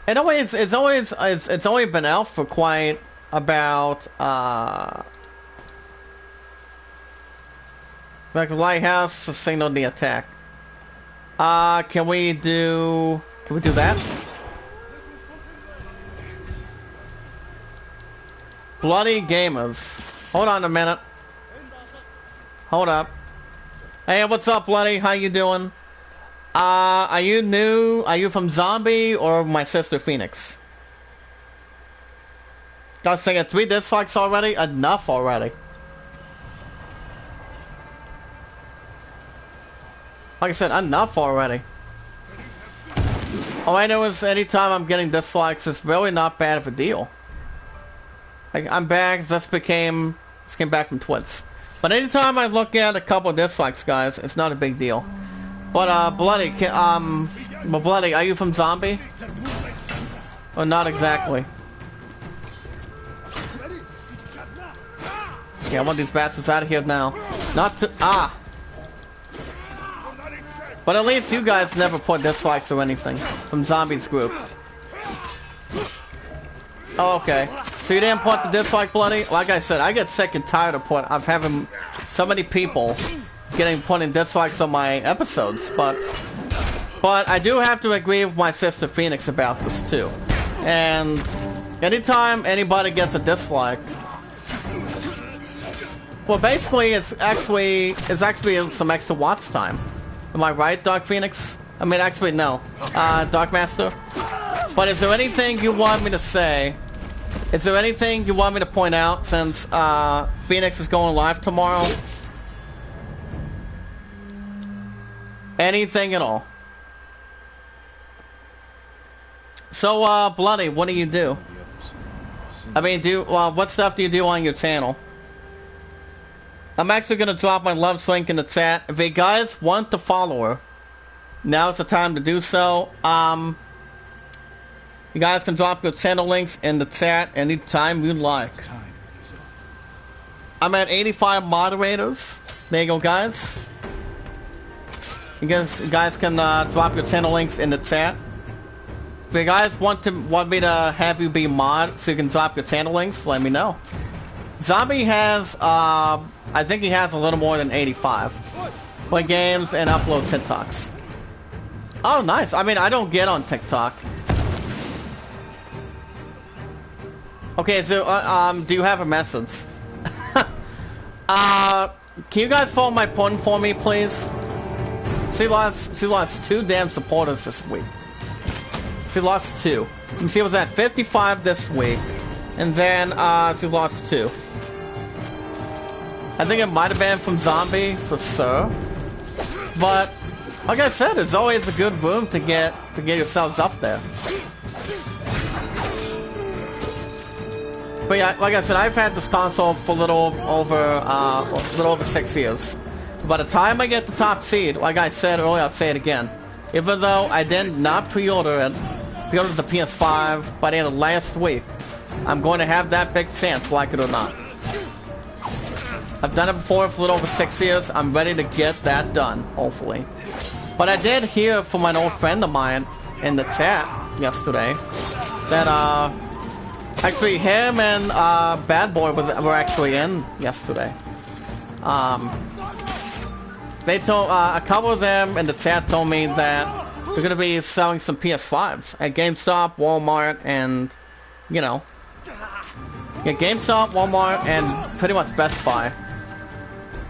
it's only been out for quite about, like the lighthouse signaled the attack. Can we do that? Bloody Gamers. Hold on a minute. Hold up. Hey, what's up, Bloody? How you doing? Are you new? Are you from Zombie or my sister Phoenix? I was thinking 3 dislikes already? Enough already. Like I said, enough already. All I know is anytime I'm getting dislikes, it's really not bad of a deal. Like, I'm back, just came back from Twits. But anytime I look at a couple of dislikes, guys, it's not a big deal. But, Bloody, Bloody, are you from Zombie? Or not exactly? Yeah, I want these bastards out of here now. Not to, But at least you guys never put dislikes or anything from Zombies group. Oh, okay. So you didn't put the dislike, Bloody? Like I said, I get sick and tired of having so many people putting dislikes on my episodes, but I do have to agree with my sister Phoenix about this too. And anytime anybody gets a dislike, well, basically it's actually some extra watch time. Am I right, Dark Phoenix? I mean, actually, no. Dark Master? But is there anything you want me to say? Is there anything you want me to point out since Phoenix is going live tomorrow? Anything at all? So, Bloody, what do you do? I mean, what stuff do you do on your channel? I'm actually gonna drop my Love's link in the chat. If you guys want to follow her, now's the time to do so. You guys can drop your channel links in the chat anytime you like. I'm at 85 moderators. There you go, guys. You guys can drop your channel links in the chat. If you guys want me to have you be mod so you can drop your channel links, let me know. Zombie has, I think he has a little more than 85. Play games and upload TikToks. Oh, nice. I mean, I don't get on TikTok. Okay, so, do you have a message? Can you guys follow my pun for me, please? She lost 2 damn supporters this week. She lost 2. And she was at 55 this week. And then, she lost 2. I think it might have been from Zombie, for sure. But, like I said, it's always a good room to get yourselves up there. But yeah, like I said, I've had this console for a little over 6 years. By the time I get the top seed, like I said earlier, I'll say it again. Even though I did not pre-order the PS5 by the end of last week, I'm going to have that big chance, like it or not. I've done it before for a little over 6 years. I'm ready to get that done, hopefully. But I did hear from an old friend of mine in the chat yesterday that, actually him and, Bad Boy were actually in yesterday. They told, a couple of them in the chat told me that they're gonna be selling some PS5s at GameStop, Walmart, and, you know. Yeah, GameStop, Walmart, and pretty much Best Buy.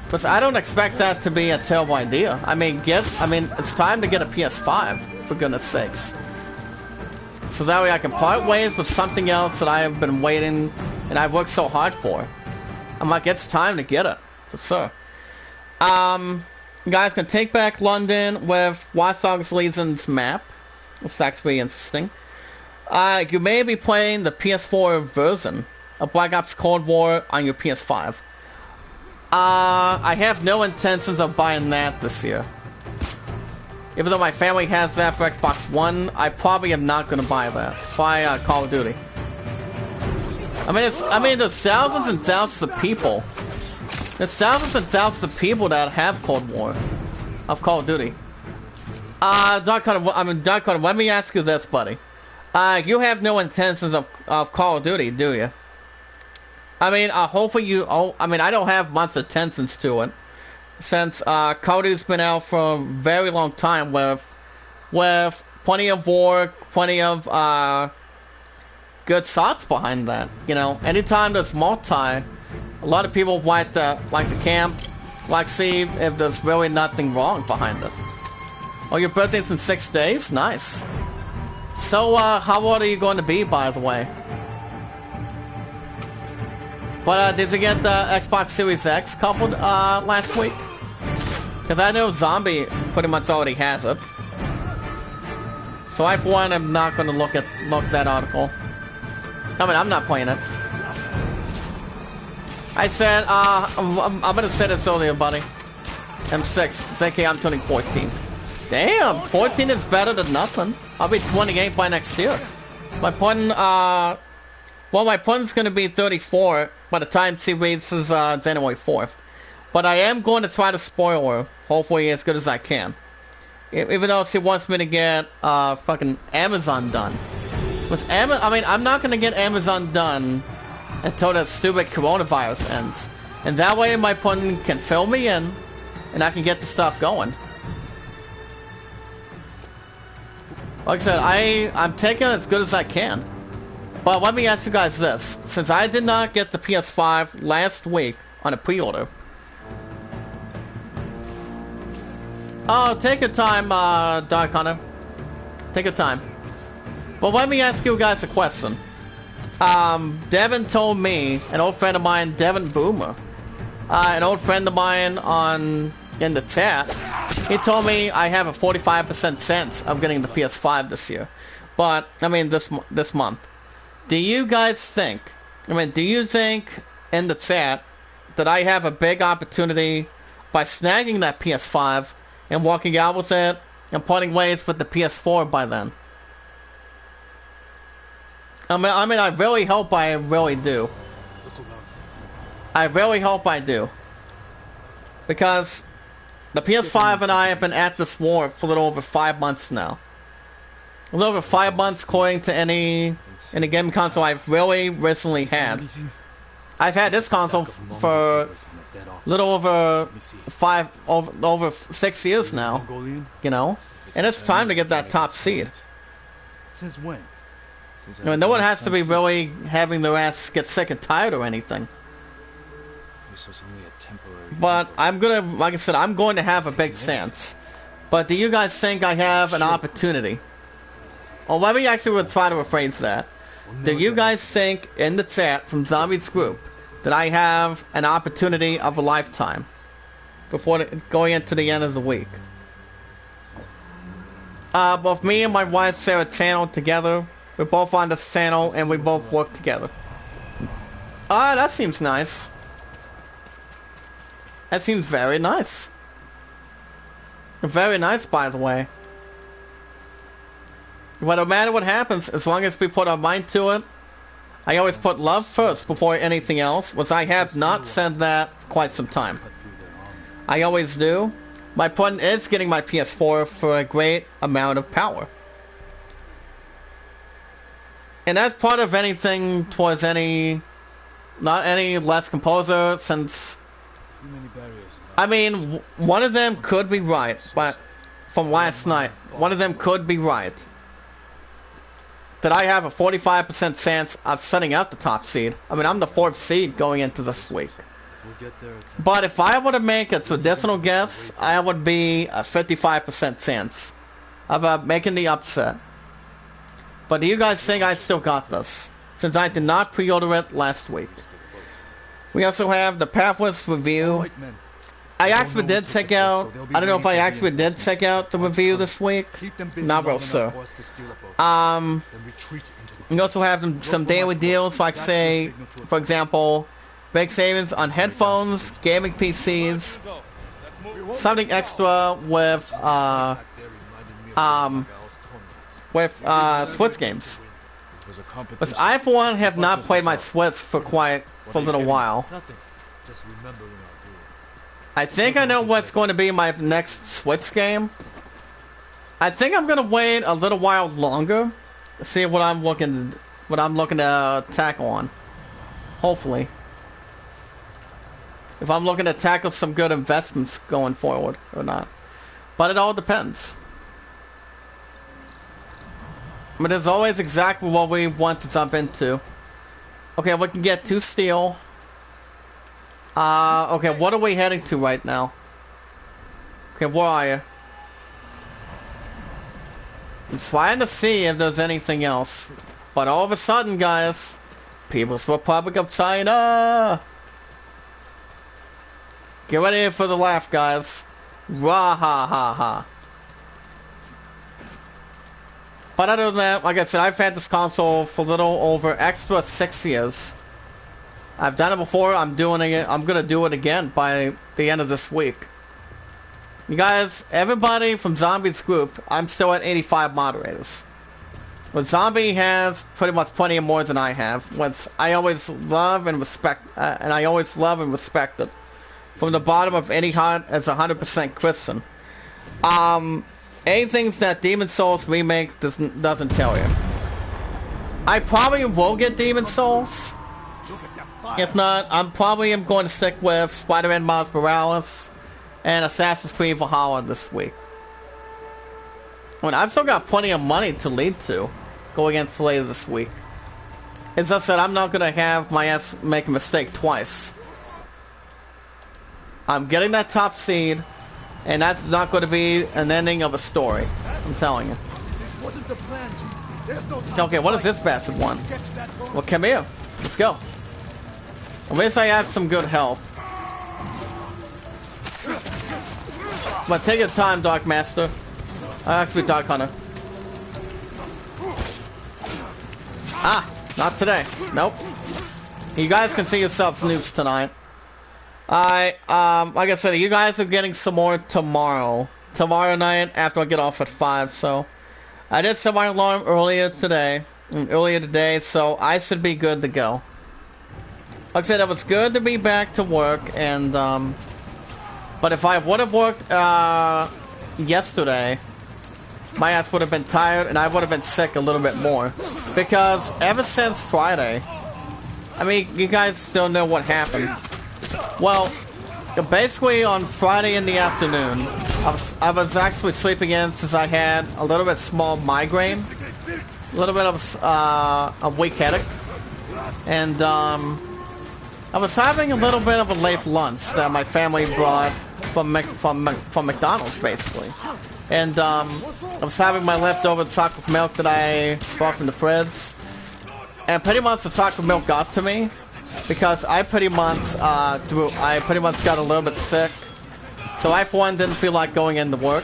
But I don't expect that to be a terrible idea. I mean, it's time to get a PS5, for goodness sakes. So that way I can part ways with something else that I have been waiting and I've worked so hard for. I'm like, it's time to get it, for sure. You guys can take back London with Watch Dogs Legion's map. It's actually interesting. You may be playing the PS4 version of Black Ops Cold War on your PS5. I have no intentions of buying that this year. Even though my family has that for Xbox One, I probably am not going to buy that. Buy Call of Duty. I mean, there's thousands and thousands of people. There's thousands and thousands of people that have Cold War of Call of Duty. Dark Hunter, let me ask you this, buddy. You have no intentions of Call of Duty, do you? I mean, hopefully you. I mean, I don't have much intentions to it, since Call of Duty's been out for a very long time with plenty of war, plenty of good shots behind that. You know, anytime there's multi, a lot of people like to camp, like see if there's really nothing wrong behind it. Oh, your birthday's in 6 days? Nice. So, how old are you going to be, by the way? But, did you get the Xbox Series X coupled, last week? Because I know Zombie pretty much already has it. So I, for one, am not going to look at that article. I mean, I'm not playing it. I said, I'm going to say this earlier, buddy. I'm 6. It's okay, I'm turning 14. Damn, 14 is better than nothing. I'll be 28 by next year. My pun, well, my pun's going to be 34 by the time she reaches, January 4th. But I am going to try to spoil her, hopefully as good as I can. Even though she wants me to get, fucking Amazon done. I mean, I'm not going to get Amazon done until the stupid coronavirus ends. And that way my pun can fill me in, and I can get the stuff going. Like I said, I'm taking it as good as I can. But let me ask you guys this. Since I did not get the PS5 last week on a pre-order. Oh, take your time, Dark Hunter. Take your time. But let me ask you guys a question. Devin told me, an old friend of mine, Devin Boomer, an old friend of mine in the chat, he told me I have a 45% chance of getting the PS5 this year. But, I mean, this month. Do you guys think, do you think in the chat that I have a big opportunity by snagging that PS5 and walking out with it and parting ways with the PS4 by then? I mean, I really hope I really do. I really hope I do. Because the PS5 and I have been at this war for a little over 5 months now. A little over 5 months according to any gaming console I've really recently had. I've had this console for a little over over 6 years now, you know? And it's time to get that top seed. Since when? I mean, no one has to be really having their ass get sick and tired or anything. But I'm gonna, like I said, I'm going to have a big chance. But do you guys think I have an opportunity? Well, let me actually try to rephrase that. Do you guys think in the chat from Zombie's group that I have an opportunity of a lifetime before going into the end of the week? Both me and my wife share a channel together. We're both on this channel and we both work together. That seems nice. That seems very nice. Very nice, by the way. But no matter what happens, as long as we put our mind to it, I always put love first before anything else, which I have not said that for quite some time. I always do. My point is getting my PS4 for a great amount of power. And that's part of anything towards not any less composer, since, I mean, one of them could be right, but from last night, one of them could be right. That I have a 45% chance of setting out the top seed. I mean, I'm the 4th seed going into this week. But if I were to make a traditional guess, I would be a 55% chance of making the upset. But do you guys think I still got this? Since I did not pre-order it last week. We also have the Pathless review. I actually did check out, I don't know if I actually did check out the review this week. Not real sure. We also have some daily deals, like say, for example, big savings on headphones, gaming PCs, something extra with Switch games. But I, for one, have not played my Switch for a little while. I think I know what's going to be my next Switch game. I think I'm gonna wait a little while longer, see what I'm looking to tackle on. Hopefully, if I'm looking to tackle some good investments going forward or not. But it all depends. But it's always exactly what we want to jump into. Okay, we can get 2 steel. Okay, what are we heading to right now? Okay, where are you? I'm trying to see if there's anything else. But all of a sudden, guys, People's Republic of China! Get ready for the laugh, guys. Rah ha ha ha. But other than that, like I said, I've had this console for a little over extra 6 years. I've done it before, I'm doing it, I'm gonna do it again by the end of this week. You guys, everybody from Zombie's group, I'm still at 85 moderators. But Zombie has pretty much plenty more than I have, which I always love and respect, it. From the bottom of any heart as 100% Christian. Anything that Demon Souls remake doesn't tell you. I probably will get Demon Souls. If not, I'm probably going to stick with Spider-Man Miles Morales and Assassin's Creed Valhalla this week. I mean, I've still got plenty of money to lead to going into later this week. As I said, I'm not going to have my ass make a mistake twice. I'm getting that top seed, and that's not going to be an ending of a story. I'm telling you. This wasn't the plan. There's no time. Okay, what does this bastard want? Well, come here. Let's go. At least I have some good help. But take your time, Dark Master. Actually, Dark Hunter. Ah, not today. Nope. You guys can see yourselves news tonight. Like I said, you guys are getting some more tomorrow. Tomorrow night after I get off at 5, so. I did set my alarm earlier today, so I should be good to go. Like I said, it was good to be back to work, and, but if I would have worked, yesterday, my ass would have been tired, and I would have been sick a little bit more. Because ever since Friday, I mean, you guys don't know what happened. Well, basically on Friday in the afternoon, I was actually sleeping in since I had a little bit small migraine, a little bit of a weak headache, and I was having a little bit of a late lunch that my family brought from McDonald's, basically. And I was having my leftover chocolate milk that I bought from the fridge, and pretty much the chocolate milk got to me because I pretty much got a little bit sick. So I, for one, didn't feel like going into work.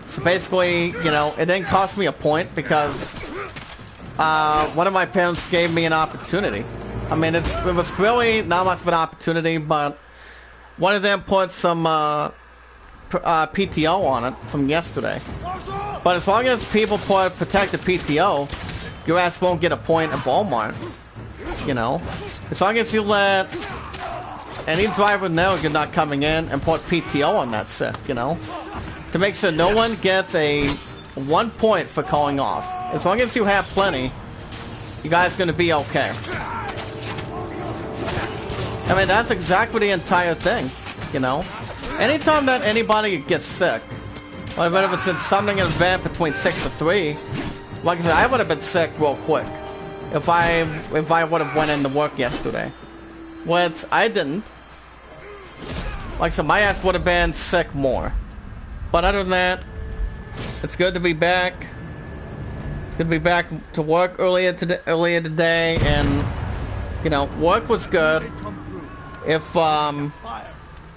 So basically, you know, it didn't cost me a point because one of my parents gave me an opportunity. I mean, it was really not much of an opportunity, but one of them put some PTO on it from yesterday. But as long as people protect the PTO, your ass won't get a point at Walmart. You know? As long as you let any driver know you're not coming in and put PTO on that shit, you know? To make sure no one gets a 1 point for calling off. As long as you have plenty, you guys are gonna be okay. I mean, that's exactly the entire thing, you know? Anytime that anybody gets sick, or if it's in something event between 6 to 3, like I said, I would have been sick real quick if I would have went into work yesterday. Which I didn't. Like I said, my ass would have been sick more. But other than that, it's good to be back. It's good to be back to work earlier today, and you know, work was good. If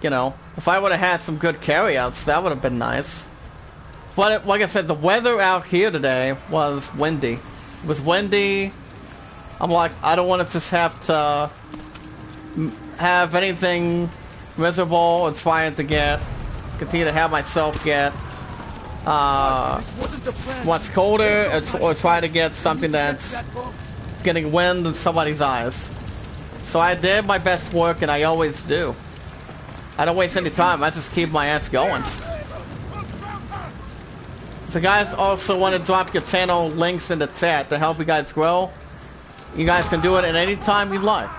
you know, if I would have had some good carryouts, that would have been nice. But like I said, the weather out here today was windy. It was windy. I'm like, I don't want to just have to have anything miserable or trying to continue to have myself get what's colder, or try to get something that's getting wind in somebody's eyes. So I did my best work, and I always do. I don't waste any time, I just keep my ass going. If you guys also want to drop your channel links in the chat to help you guys grow, you guys can do it at any time you like.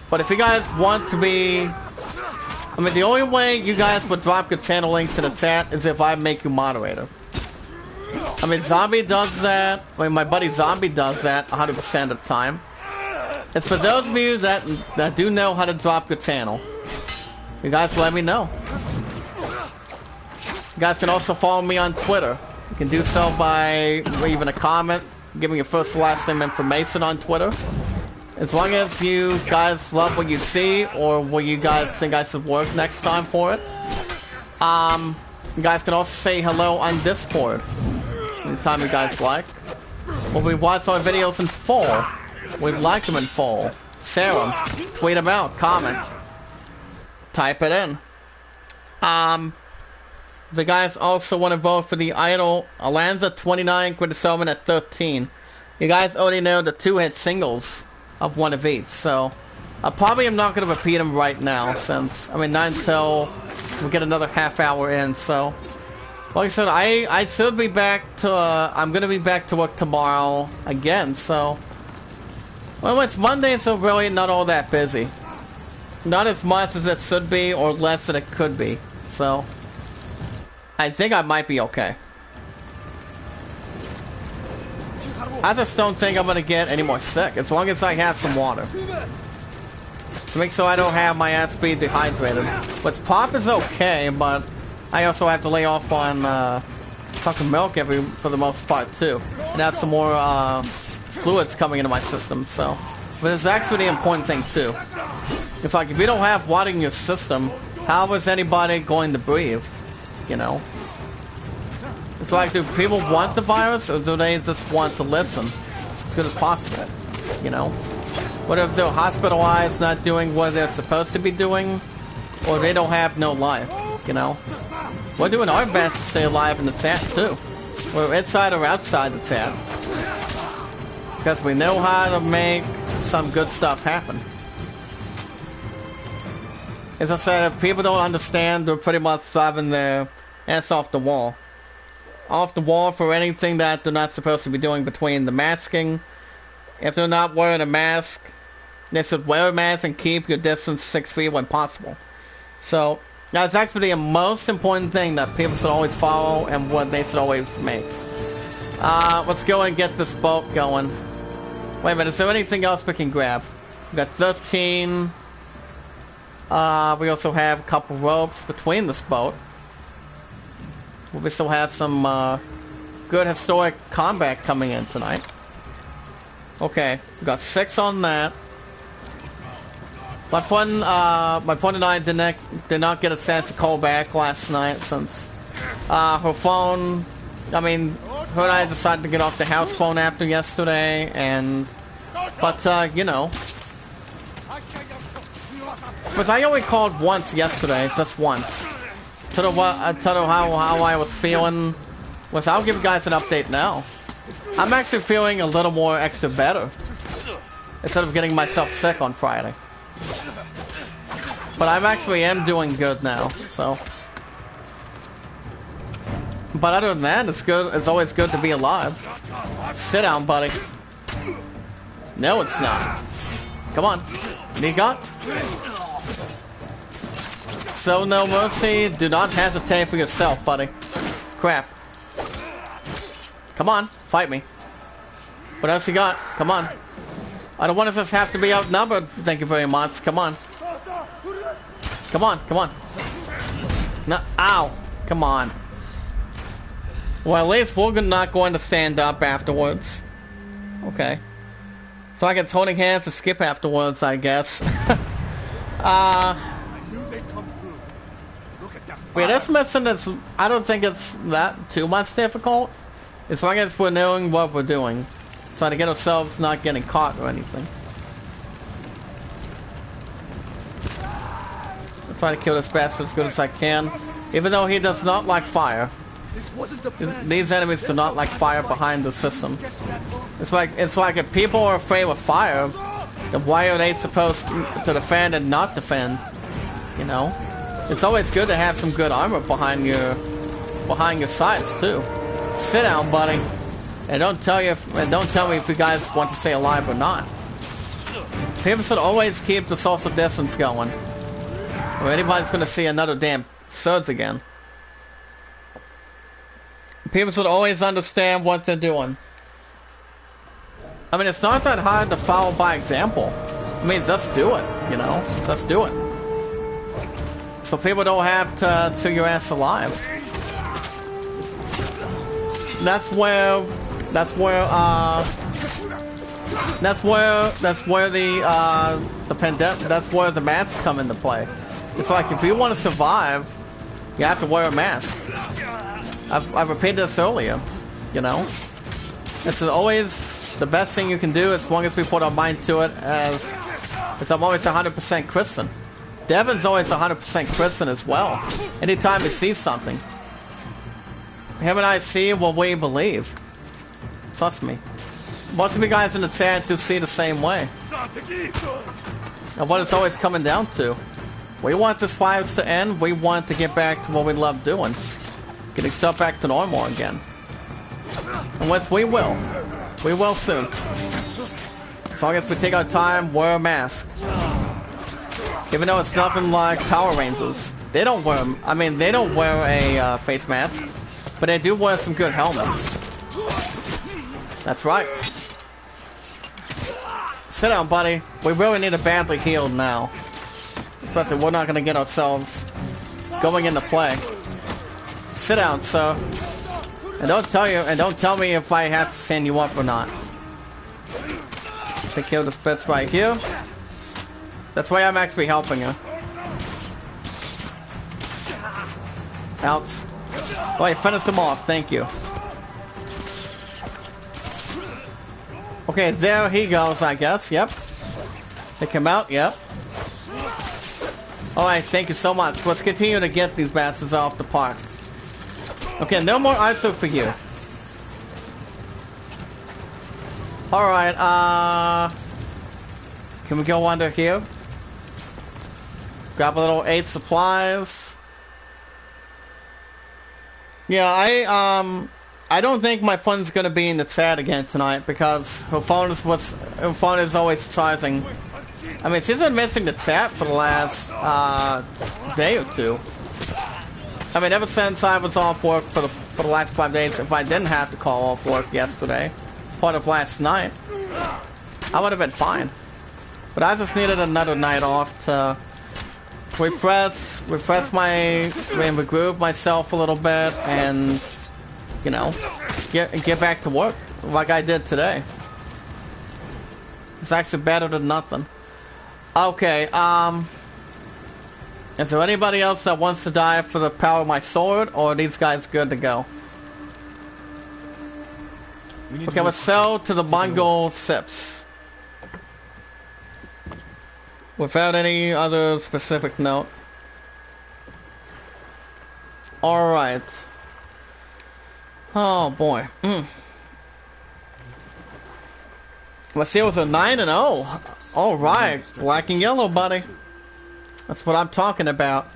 But if you guys want to be... I mean, the only way you guys would drop your channel links in the chat is if I make you moderator. I mean, Zombie does that. I mean, my buddy Zombie does that 100% of the time. It's for those of you that do know how to drop your channel. You guys let me know. You guys can also follow me on Twitter. You can do so by leaving a comment, giving your first and last name information on Twitter. As long as you guys love what you see, or what you guys think I should work next time for it. You guys can also say hello on Discord anytime you guys like. Or we watch our videos in full. We like them in full. Share them. Tweet them out. Comment. Type it in. If you guys also want to vote for the idol, Alanza 29, Greatest Settlement at 13. You guys already know the 2-hit singles of one of each, so I probably am not going to repeat them right now, since, I mean, not until we get another half hour in, so. Like I said, I should be back to, I'm going to be back to work tomorrow again, so. Well, it's Monday, so really not all that busy. Not as much as it should be, or less than it could be, so. I think I might be okay. I just don't think I'm gonna get any more sick, as long as I have some water. To make sure I don't have my ass be dehydrated. But pop is okay, but I also have to lay off on fucking milk for the most part too. And have some more fluids coming into my system, so. But it's actually the important thing too. It's like, if you don't have water in your system, how is anybody going to breathe? You know? It's like, do people want the virus, or do they just want to listen as good as possible? You know? Whether if they're hospitalized, not doing what they're supposed to be doing, or they don't have no life, you know? We're doing our best to stay alive in the chat, too. We're inside or outside the chat. Because we know how to make some good stuff happen. As I said, if people don't understand, they're pretty much driving their ass off the wall. Off the wall for anything that they're not supposed to be doing between the masking. If they're not wearing a mask, they should wear a mask and keep your distance 6 feet when possible. So, that's actually the most important thing that people should always follow, and what they should always make. Let's go and get this boat going. Wait a minute, is there anything else we can grab? We got 13. We also have a couple ropes between this boat. We still have some good historic combat coming in tonight. Okay, we got 6 on that. My friend and I did not get a chance to call back last night, since her phone. I mean, her and I decided to get off the house phone after yesterday, but you know. But I only called once yesterday, just once. Tell her how I was feeling. I'll give you guys an update now. I'm actually feeling a little more extra better, instead of getting myself sick on Friday. But I actually am doing good now, so. But other than that, it's good. It's always good to be alive. Sit down, buddy. No, it's not. Come on, Nikon. So no mercy. Do not hesitate for yourself, buddy. Crap. Come on, fight me. What else you got? Come on. I don't want us to have to be outnumbered. Thank you very much. Come on. Come on, come on. No, ow. Come on. Well, at least we're not going to stand up afterwards. Okay. So I get holding hands to skip afterwards, I guess. Wait, this mission is, I don't think it's that too much difficult. As long as we're knowing what we're doing. Trying to get ourselves not getting caught or anything. I'll try to kill this bastard as good as I can. Even though he does not like fire. These enemies do not like fire behind the system. It's like if people are afraid of fire, then why are they supposed to defend and not defend? You know? It's always good to have some good armor behind your sides too. Sit down, buddy, and don't tell me if you guys want to stay alive or not. People should always keep the social distance going, or anybody's gonna see another damn surge again. People should always understand what they're doing. I mean, it's not that hard to follow by example. I mean, just do it, you know? Just do it. So people don't have to your ass alive. that's where the pandemic, that's where the masks come into play. It's like, if you want to survive, you have to wear a mask. I've repeated this earlier, you know? It's always the best thing you can do as long as we put our mind to it, as I'm always 100% Christian. Devin's always 100% Christian as well. Anytime he sees something, him and I see what we believe. Trust me. Most of you guys in the chat do see the same way. And what it's always coming down to. We want this virus to end. We want to get back to what we love doing. Getting stuff back to normal again. And which we will. We will soon. As long as we take our time, wear a mask. Even though it's nothing like Power Rangers. They don't wear, they don't wear a face mask. But they do wear some good helmets. That's right. Sit down, buddy. We really need to badly heal now. Especially, we're not going to get ourselves going into play. Sit down, sir. And don't tell me if I have to stand you up or not. Take care of the spits right here. That's why I'm actually helping you. Outs. Oh, you finish him off, thank you. Okay, there he goes, I guess, yep. Take him out, yep. Alright, thank you so much. Let's continue to get these bastards off the park. Okay, no more ISO for you. Alright, can we go under here? Grab a little 8 supplies. Yeah, I don't think my phone's gonna be in the chat again tonight because her phone is always charging. I mean, she's been missing the chat for the last day or two. I mean, ever since I was off work for the last 5 days, if I didn't have to call off work yesterday, part of last night, I would have been fine. But I just needed another night off to refresh regroup myself a little bit, and you know, get back to work like I did today. It's actually better than nothing. Okay, is there anybody else that wants to die for the power of my sword, or are these guys good to go? Okay, let's sell to the Mongol Sips. Without any other specific note. Alright. Oh boy. Let's see, it was a 9-0. Alright, black and yellow, buddy. That's what I'm talking about.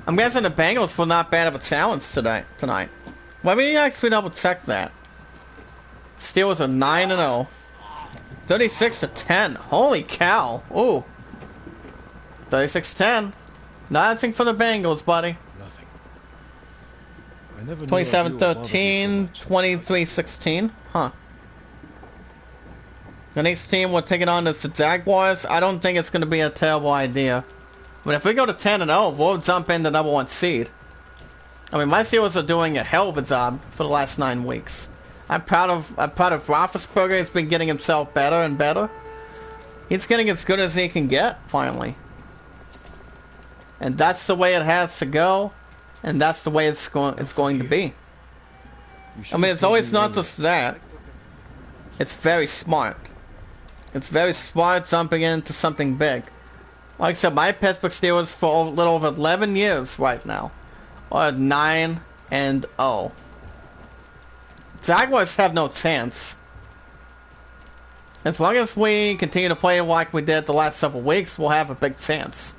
I'm guessing the Bengals were not bad of a challenge tonight. Let me actually double check that. Steelers are 9-0. 36-10. Holy cow. Ooh. 36-10. Nothing for the Bengals, buddy. Nothing. 27-13, 23-16. Huh. The next team we're taking on is the Jaguars. I don't think it's going to be a terrible idea. But if we go to 10-0, we'll jump in the #1 seed. I mean, my Steelers are doing a hell of a job for the last 9 weeks. I'm proud of Roethlisberger. He's been getting himself better and better. He's getting as good as he can get, finally. And that's the way it has to go, and that's the way it's going to be. I mean, it's always not just that. It's very smart. It's very smart jumping into something big. Like I said, my Pittsburgh Steelers for a little over 11 years right now are 9-0. Jaguars have no chance. As long as we continue to play like we did the last several weeks, we'll have a big chance.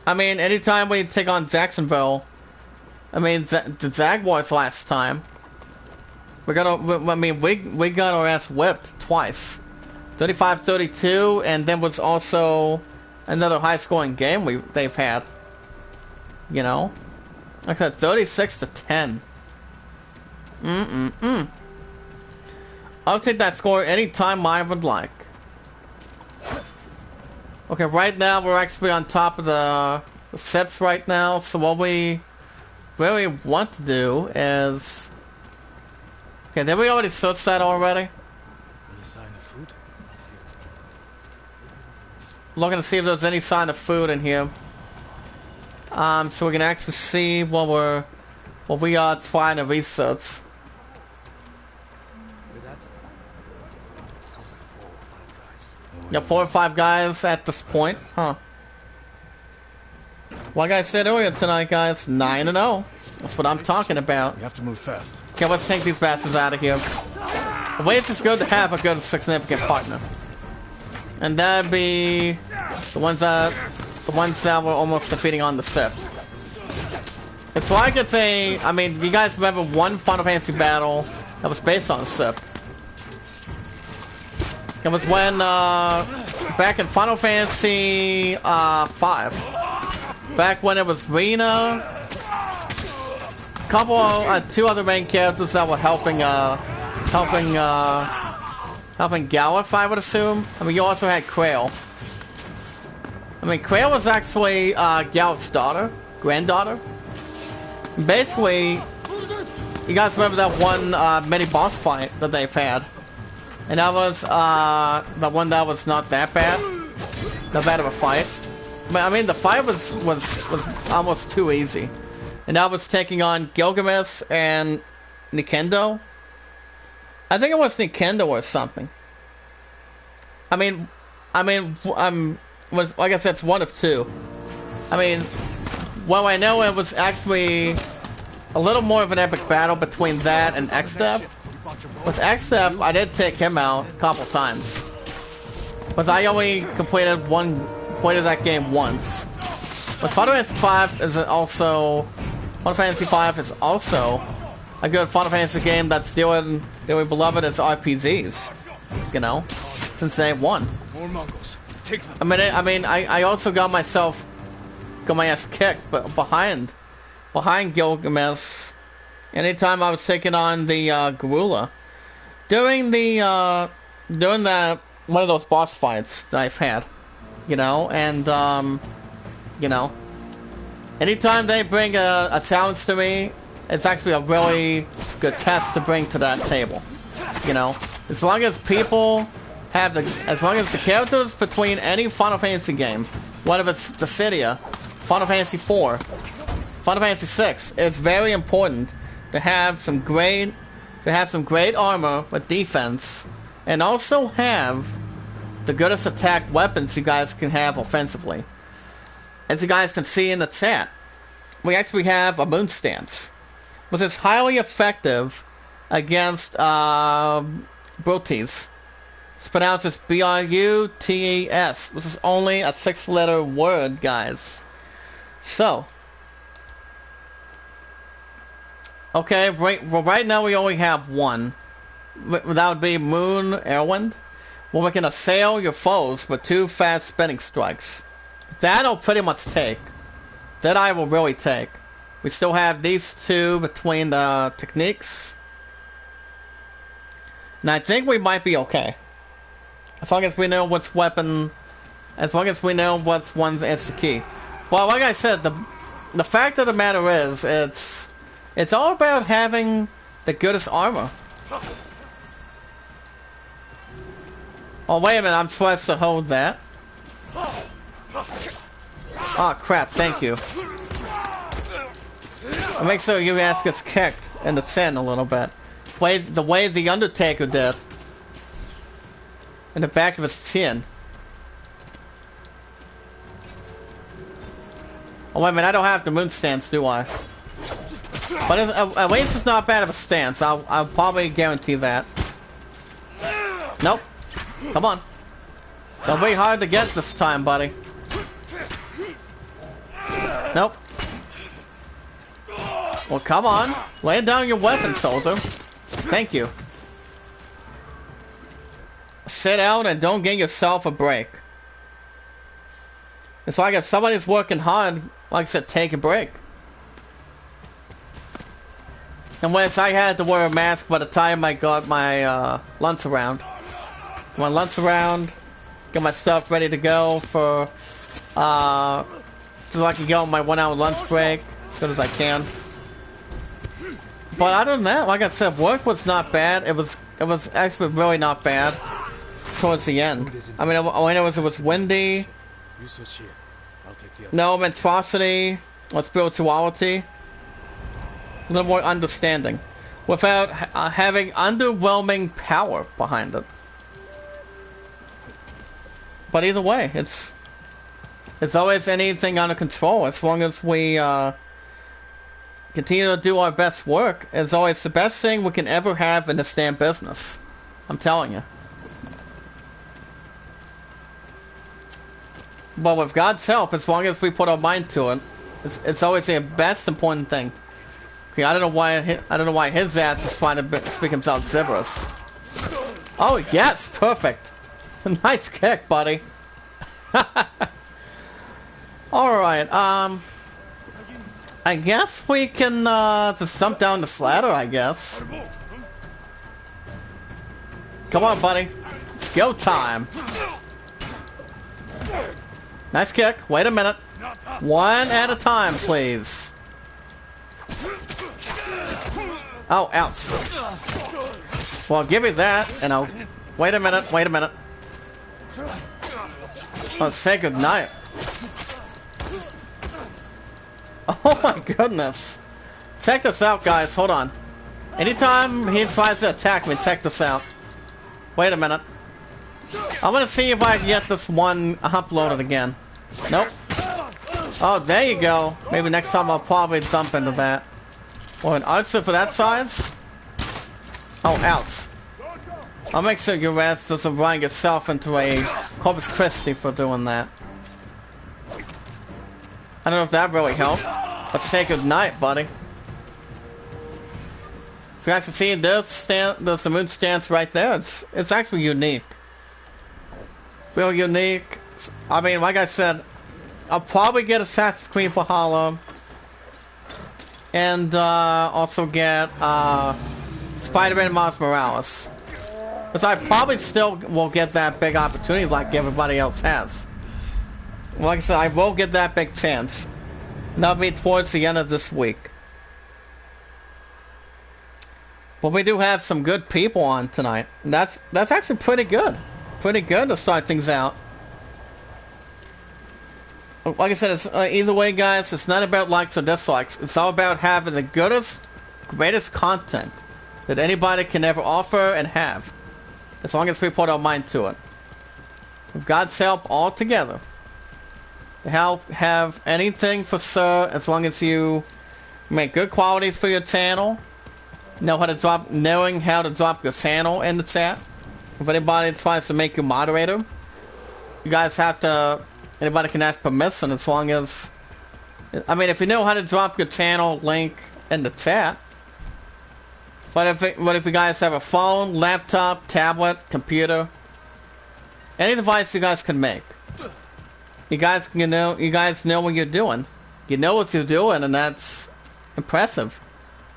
I mean, anytime we take on Jacksonville, I mean, the Jaguars last time, we got our ass whipped twice. 35-32, and then was also another high-scoring game they've had. You know? Like I said, 36-10. I'll take that score anytime I would like. Okay, right now we're actually on top of the Sips right now, so what we really want to do is... Okay, did we already search that already? Any sign of food? Looking to see if there's any sign of food in here. So we can actually see what we are trying to research. With that? Sounds like 4 or 5 guys. Yeah, 4 or 5 guys at this point, huh? Like I said earlier tonight, guys, 9-0. That's what I'm talking about. We have to move fast. Okay, let's take these bastards out of here. The way it's just good to have a good significant partner. And that'd be the ones that were almost defeating on the ship. It's like it's a, I mean, you guys remember one Final Fantasy battle that was based on a ship. It was when, back in Final Fantasy 5. Back when it was Rena, two other main characters that were helping Galuf, I would assume. I mean, you also had Krail. I mean, Krail was actually Galuf's granddaughter. Basically, you guys remember that one mini boss fight that they've had, and that was the one that was not that bad, not bad of a fight. But I mean, the fight was almost too easy, and that was taking on Gilgamesh and Nikendo. I think it was Nikendo or something. I mean, was, like I said, it's one of two. I mean, well, I know it was actually a little more of an epic battle between that and X-Death. With X-Death, I did take him out a couple times, but I only completed that game once. But Final Fantasy V is also a good Final Fantasy game that's doing beloved as RPGs, you know, since day one. More Mongols. Take them. I mean, I also got my ass kicked, but behind Gilgamesh. Anytime I was taking on the Gorilla, during that one of those boss fights that I've had, you know, and you know, anytime they bring a challenge to me, it's actually a really good test to bring to that table. You know, as long as the characters between any Final Fantasy game, whether it's Dissidia, Final Fantasy IV, Final Fantasy VI, it's very important to have some great armor with defense, and also have the goodest attack weapons you guys can have offensively. As you guys can see in the chat, we actually have a Moon Stance, which is highly effective against Brutes. It's pronounced as B-R-U-T-E-S. This is only a 6-letter word, guys. So, okay, right now we only have one. That would be Moon Airwind. Well, we can assail your foes with 2 fast spinning strikes. That'll pretty much take. That I will really take. We still have these 2 between the techniques. And I think we might be okay. As long as we know which weapon, as long as we know which one is the key. Well, like I said, the fact of the matter is, it's all about having the goodest armor. Oh, wait a minute, I'm supposed to hold that. Oh, crap, thank you. I'll make sure your ass gets kicked in the chin a little bit. The way the Undertaker did. In the back of his chin. Oh, wait a minute, I don't have the Moon Stance, do I? But at least it's not bad of a stance. I'll probably guarantee that. Nope. Come on. Don't be hard to get this time, buddy. Nope. Well, come on. Lay down your weapon, soldier. Thank you. Sit down and don't get yourself a break. It's like if somebody's working hard, like I said, take a break. And once I had to wear a mask by the time I got my lunch around. My lunch around, get my stuff ready to go for so I can go on my 1-hour lunch break as good as I can. But other than that, like I said, work was not bad. It was actually really not bad towards the end. I mean, all I know is it was windy. You search here. I'll take the other. No monstrosity or spirituality. A little more understanding, without having underwhelming power behind it. But either way, it's always anything under control as long as we continue to do our best work. It's always the best thing we can ever have in this damn business. I'm telling you. But with God's help, as long as we put our mind to it, it's always the best important thing. Okay, I don't know why his ass is trying to speak himself gibberish. Oh yes, perfect. Nice kick, buddy. Alright, I guess we can, just jump down this ladder, I guess. Come on, buddy. It's go time. Nice kick. Wait a minute. One at a time, please. Oh, ouch. Well, give me that, and I'll... Wait a minute, wait a minute. Let's say goodnight. Oh my goodness. Check this out, guys. Hold on. Anytime he tries to attack me, check this out. Wait a minute. I'm gonna see if I can get this one uploaded again. Nope. Oh, there you go. Maybe next time I'll probably jump into that. Or an archer for that size? Oh, ouch. I'll make sure your ass doesn't run yourself into a Corpus Christi for doing that. I don't know if that really helped. But say goodnight, buddy. So you guys can see there's the moon stance right there. It's actually unique. Real unique. I mean, like I said, I'll probably get Assassin's Creed Valhalla. And also get Spider-Man Miles Morales. Because I probably still will get that big opportunity like everybody else has. Like I said, I will get that big chance. And that'll be towards the end of this week. But we do have some good people on tonight. And that's actually pretty good. Pretty good to start things out. Like I said, it's, either way, guys, it's not about likes or dislikes. It's all about having the goodest, greatest content that anybody can ever offer and have. As long as we put our mind to it. With God's help, all together. To have anything for sure, as long as you make good qualities for your channel. Knowing how to drop your channel in the chat. If anybody tries to make you moderator, you guys have to... Anybody can ask permission as long as... I mean, if you know how to drop your channel link in the chat. But if you guys have a phone, laptop, tablet, computer, any device you guys can make, you guys know what you're doing. You know what you're doing, and that's impressive.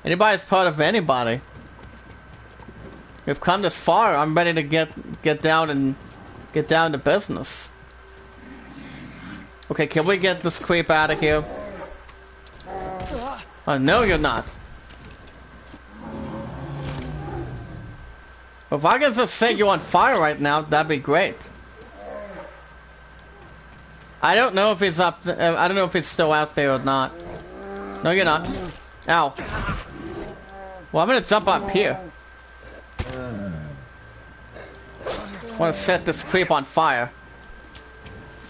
Anybody's part of anybody. We've come this far. I'm ready to get down to business. Okay, can we get this creep out of here? Oh, no, you're not. If I can just set you on fire right now, that'd be great. I don't know if he's up. I don't know if he's still out there or not. No, you're not. Ow. Well, I'm gonna jump up here. I want to set this creep on fire.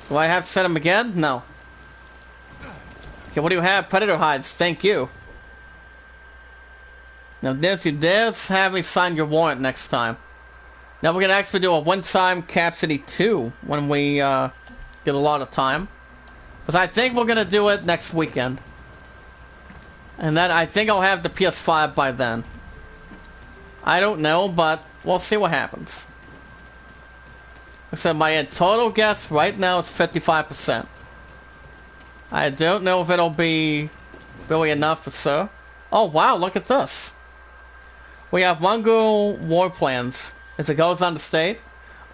Do I have to set him again? No. Okay, what do you have? Predator hides. Thank you. Now, Nancy, does have me sign your warrant next time. Now, we're gonna actually do a one-time Cap City 2 when we get a lot of time. Because I think we're gonna do it next weekend. And then I think I'll have the PS5 by then. I don't know, but we'll see what happens. So my total guess right now is 55%. I don't know if it'll be really enough for sure. Oh wow, look at this. We have Mongol war plans as it goes on the state.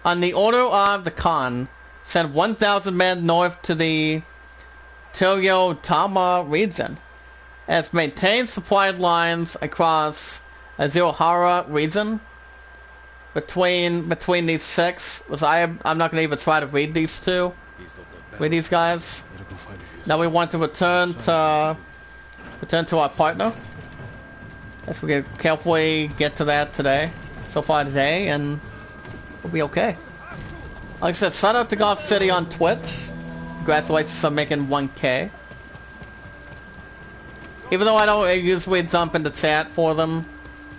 On the order of the Khan, send 1,000 men north to the Toyotama region. It's maintained supply lines across a Zero-Hara region between these 6. Which I'm not gonna even try to read these two. Read these guys. Now we want to return to our partner. Yes, we can carefully get to that today. So far today, and we'll be okay. Like I said, shout out to Golf City on Twitch. Congratulations on making 1K. Even though I don't usually jump into chat for them,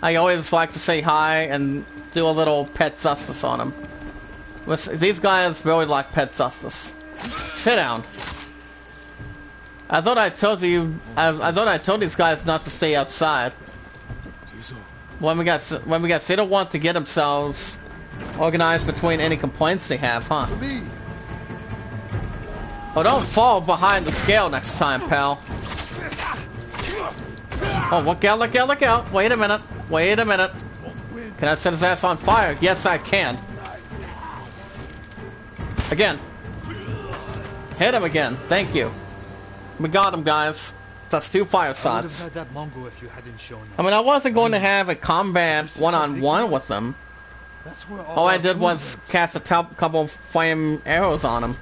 I always like to say hi and do a little pet justice on them. These guys really like pet justice. Sit down. I thought I told you. I thought I told these guys not to stay outside. When we got, they don't want to get themselves organized between any complaints they have, huh? Oh, don't fall behind the scale next time, pal. Oh, look out, look out, look out. Wait a minute. Wait a minute. Can I set his ass on fire? Yes, I can. Again. Hit him again. Thank you. We got him, guys. That's 2 fire shots. I mean, I wasn't going to have a combat one-on-one with them. All I did was cast a couple flame arrows on him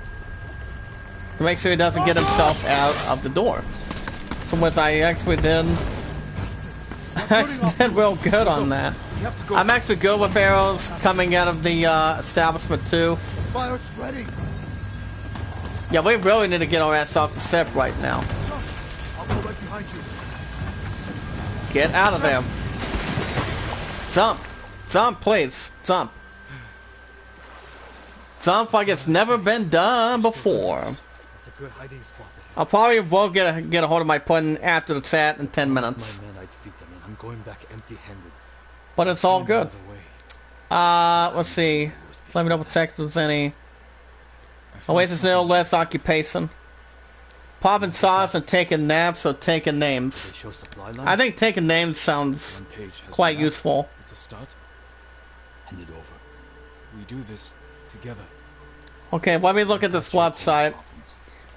to make sure he doesn't get himself out of the door. So which I actually did. I actually did real good on that. I'm actually good with arrows coming out of the establishment too. Yeah, we really need to get our ass off the ship right now. Get out of there. Jump. Jump, please. Jump. Jump like it's never been done before. I'll probably will get a hold of my pudding after the chat in 10 minutes. But it's all good. Let's see. Let me double check if there's any. Oasis no less occupation. Popping sauce and taking naps or taking names. I think taking names sounds quite useful. It's a start. Hand it over. We do this together. Okay, let me look at this website.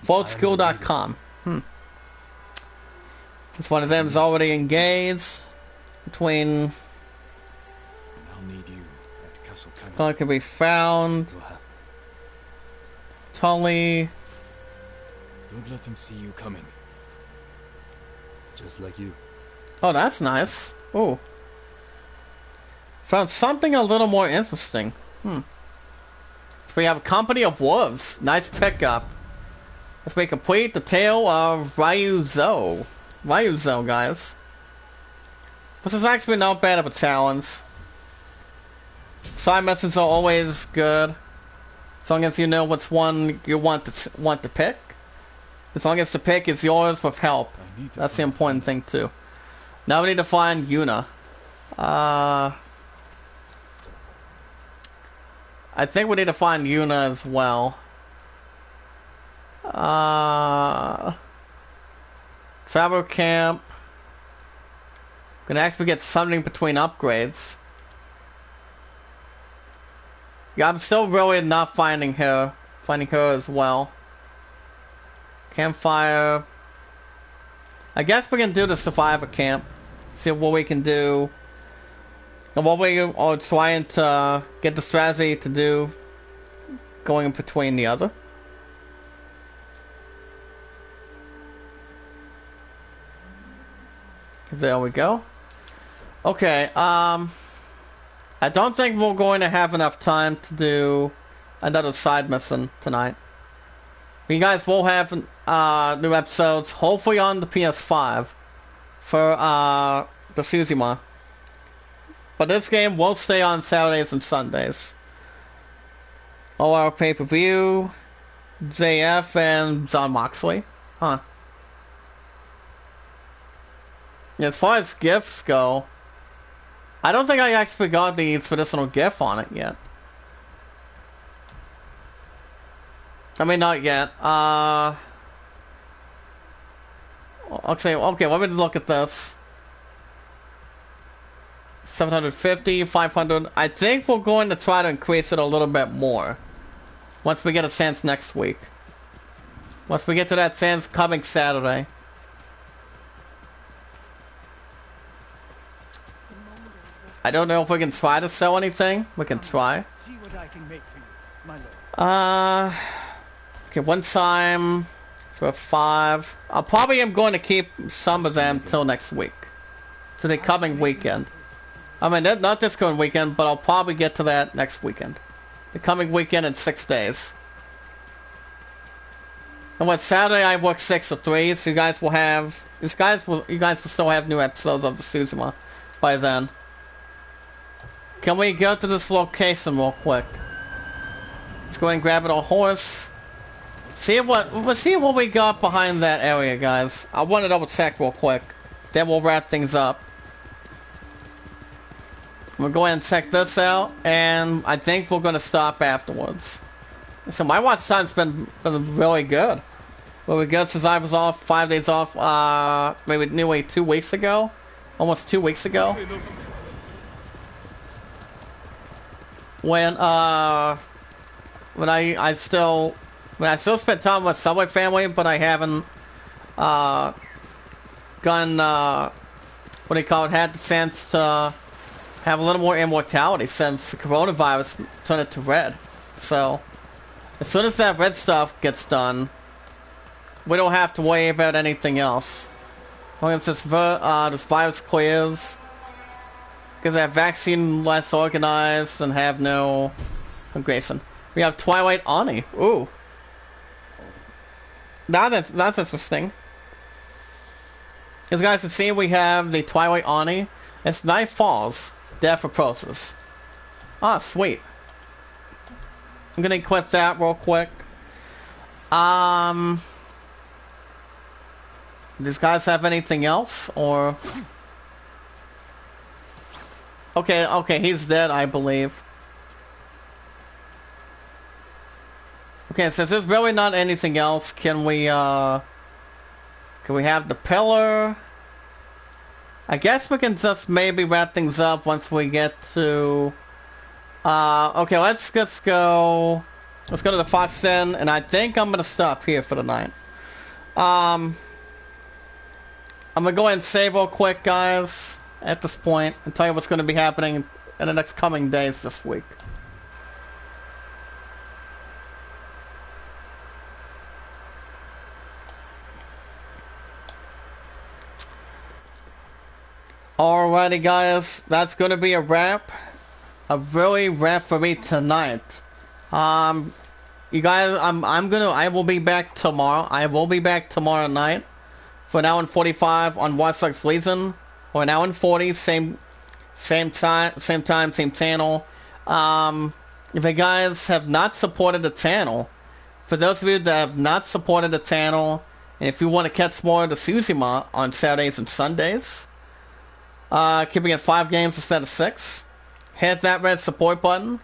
Floatschool.com. This one of them is already engaged. Between... I'll need you at Castle Canyon. Can be found. Tully. Don't let them see you coming. Just like you. Oh, that's nice. Ooh. Found something a little more interesting. So we have a company of wolves. Nice pickup. As we complete the tale of Ryuzo. Ryuzo, guys. This is actually not bad of a challenge. Side missions are always good. As long as you know which one you want to pick. As long as the pick is yours with help. That's the important thing too. Now we need to find Yuna. I think we need to find Yuna as well. Travel camp. Gonna actually get something between upgrades. Yeah, I'm still really not finding her. Finding her as well. Campfire. I guess we can do the survivor camp. See what we can do. And what we are trying to get the strategy to do. Going in between the other. There we go. Okay, I don't think we're going to have enough time to do another side mission tonight. You guys will have new episodes, hopefully on the PS5, for the Tsushima. But this game will stay on Saturdays and Sundays. OR pay-per-view, JF, and John Moxley. Huh. As far as gifts go, I don't think I actually got the traditional gift on it yet. I mean, not yet. Okay, let me look at this. 750, 500. I think we're going to try to increase it a little bit more. Once we get a chance next week. Once we get to that chance coming Saturday. I don't know if we can try to sell anything. We can try. See what I can make for you, my lord. Okay, one time for 5. I probably am going to keep some of them till next week. To the coming weekend. I mean, not this coming weekend, but I'll probably get to that next weekend. The coming weekend in 6 days. And what Saturday I work 6 to 3, so you guys will have you guys will still have new episodes of the Tsushima by then. Can we go to this location real quick? Let's go ahead and grab it on horse. See what we got behind that area, guys. I want to double check real quick. Then we'll wrap things up. We'll go ahead and check this out, and I think we're gonna stop afterwards. So my watch time's been really good. Really good since I was off 5 days off. Maybe nearly 2 weeks ago, almost 2 weeks ago. When I still spent time with Subway family, but I haven't gotten what do you call it? Had the chance to have a little more immortality since the coronavirus turned it to red. So as soon as that red stuff gets done, we don't have to worry about anything else. As long as this virus clears. Because that vaccine less organized and have no Grayson. We have Twilight Ani. Ooh. Now that's interesting. As you guys can see, we have the Twilight Ani. It's Night Falls. Death approaches. Ah, sweet. I'm gonna equip that real quick. Does guys have anything else, or? Okay, he's dead, I believe. Okay, since there's really not anything else, can we have the pillar? I guess we can just maybe wrap things up once we get to... okay, let's go to the Fox Den, and I think I'm gonna stop here for the night. I'm gonna go ahead and save real quick, guys, at this point, and tell you what's gonna be happening in the next coming days this week. Alrighty, guys, that's gonna be a wrap. A really wrap for me tonight. You guys, I will be back tomorrow. I will be back tomorrow night for an hour and 45 on Watch Dogs Legion, or an hour and 40, same time, same channel. If you guys have not supported the channel, for those of you that have not supported the channel, and if you want to catch more of the Tsushima on Saturdays and Sundays, keeping it 5 games instead of 6. Hit that red support button,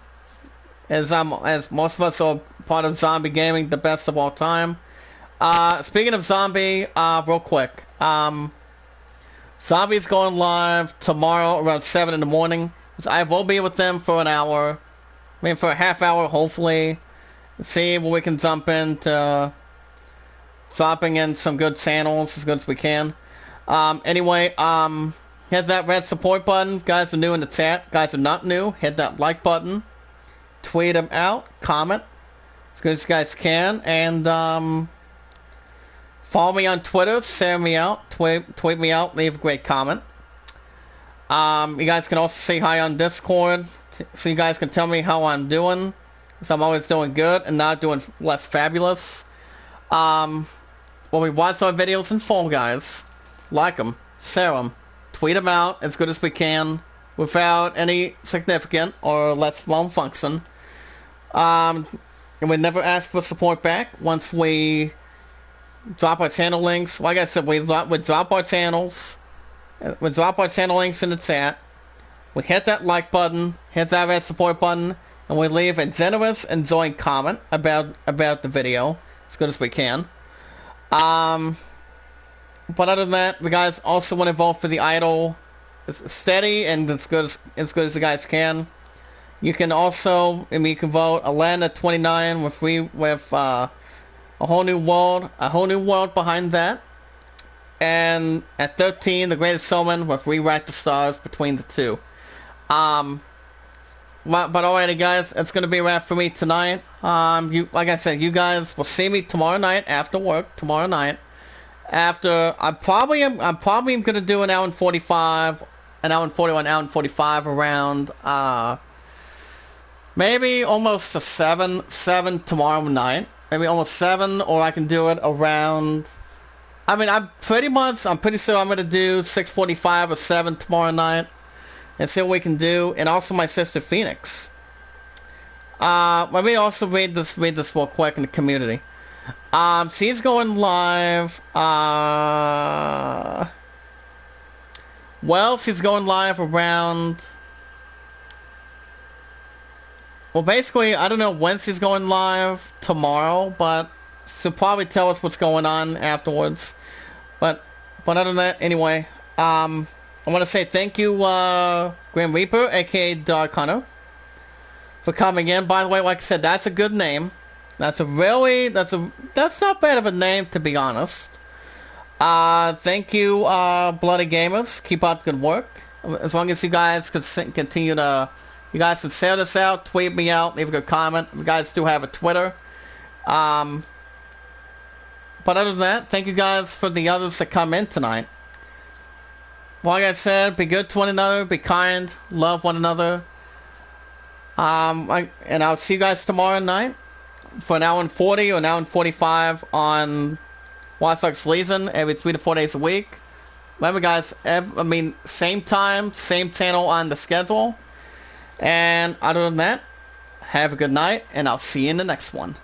as most of us are part of Zombie Gaming, the best of all time. Speaking of Zombie, real quick, Zombie's going live tomorrow around 7 in the morning. So I will be with them for an hour, for a half hour, hopefully. See what we can jump into, dropping in some good channels as good as we can. Anyway, hit that red support button. Guys are new in the chat. Guys are not new. Hit that like button. Tweet them out. Comment as good as you guys can. And follow me on Twitter. Share me out. Tweet me out. Leave a great comment. You guys can also say hi on Discord, so you guys can tell me how I'm doing. Because I'm always doing good and not doing less fabulous. When we watch our videos in full, guys, like them, share them. Tweet them out as good as we can without any significant or less known function. And we never ask for support back once we drop our channel links. Like I said, we drop our channels. We drop our channel links in the chat. We hit that like button, hit that red support button, and we leave a generous and enjoying comment about the video as good as we can. But other than that, you guys also want to vote for the idol. It's steady and as good as you guys can. You can also, you can vote a land at 29 with a whole new world behind that. And at 13, the Greatest Showman with Rewrite the Stars between the two. But alrighty, guys, it's gonna be a wrap for me tonight. Like I said, you guys will see me tomorrow night after work. Tomorrow night, after I'm probably gonna do an hour and 45, an hour and 41, hour and 45 around maybe almost to 7 tomorrow night. Maybe almost 7, or I can do it around. I mean, I'm pretty sure I'm gonna do 6:45 or 7 tomorrow night, and see what we can do. And also my sister Phoenix. Let me also read this real quick in the community. She's going live. Well, she's going live around. Well, basically, I don't know when she's going live tomorrow, but she'll probably tell us what's going on afterwards. But other than that, anyway, I want to say thank you, Grim Reaper, aka Dark Hunter, for coming in. By the way, like I said, that's a good name. That's not bad of a name, to be honest. Thank you, Bloody Gamers. Keep up good work. As long as you guys continue to. You guys can share this out, tweet me out, leave a good comment. You guys do have a Twitter. But other than that, thank you guys for the others that come in tonight. Like I said, be good to one another, be kind, love one another. And I'll see you guys tomorrow night for an hour and 40 or an hour and 45 on Watch Dogs Legion every 3 to 4 days a week. Remember, guys, same time, same channel on the schedule. And other than that, have a good night, and I'll see you in the next one.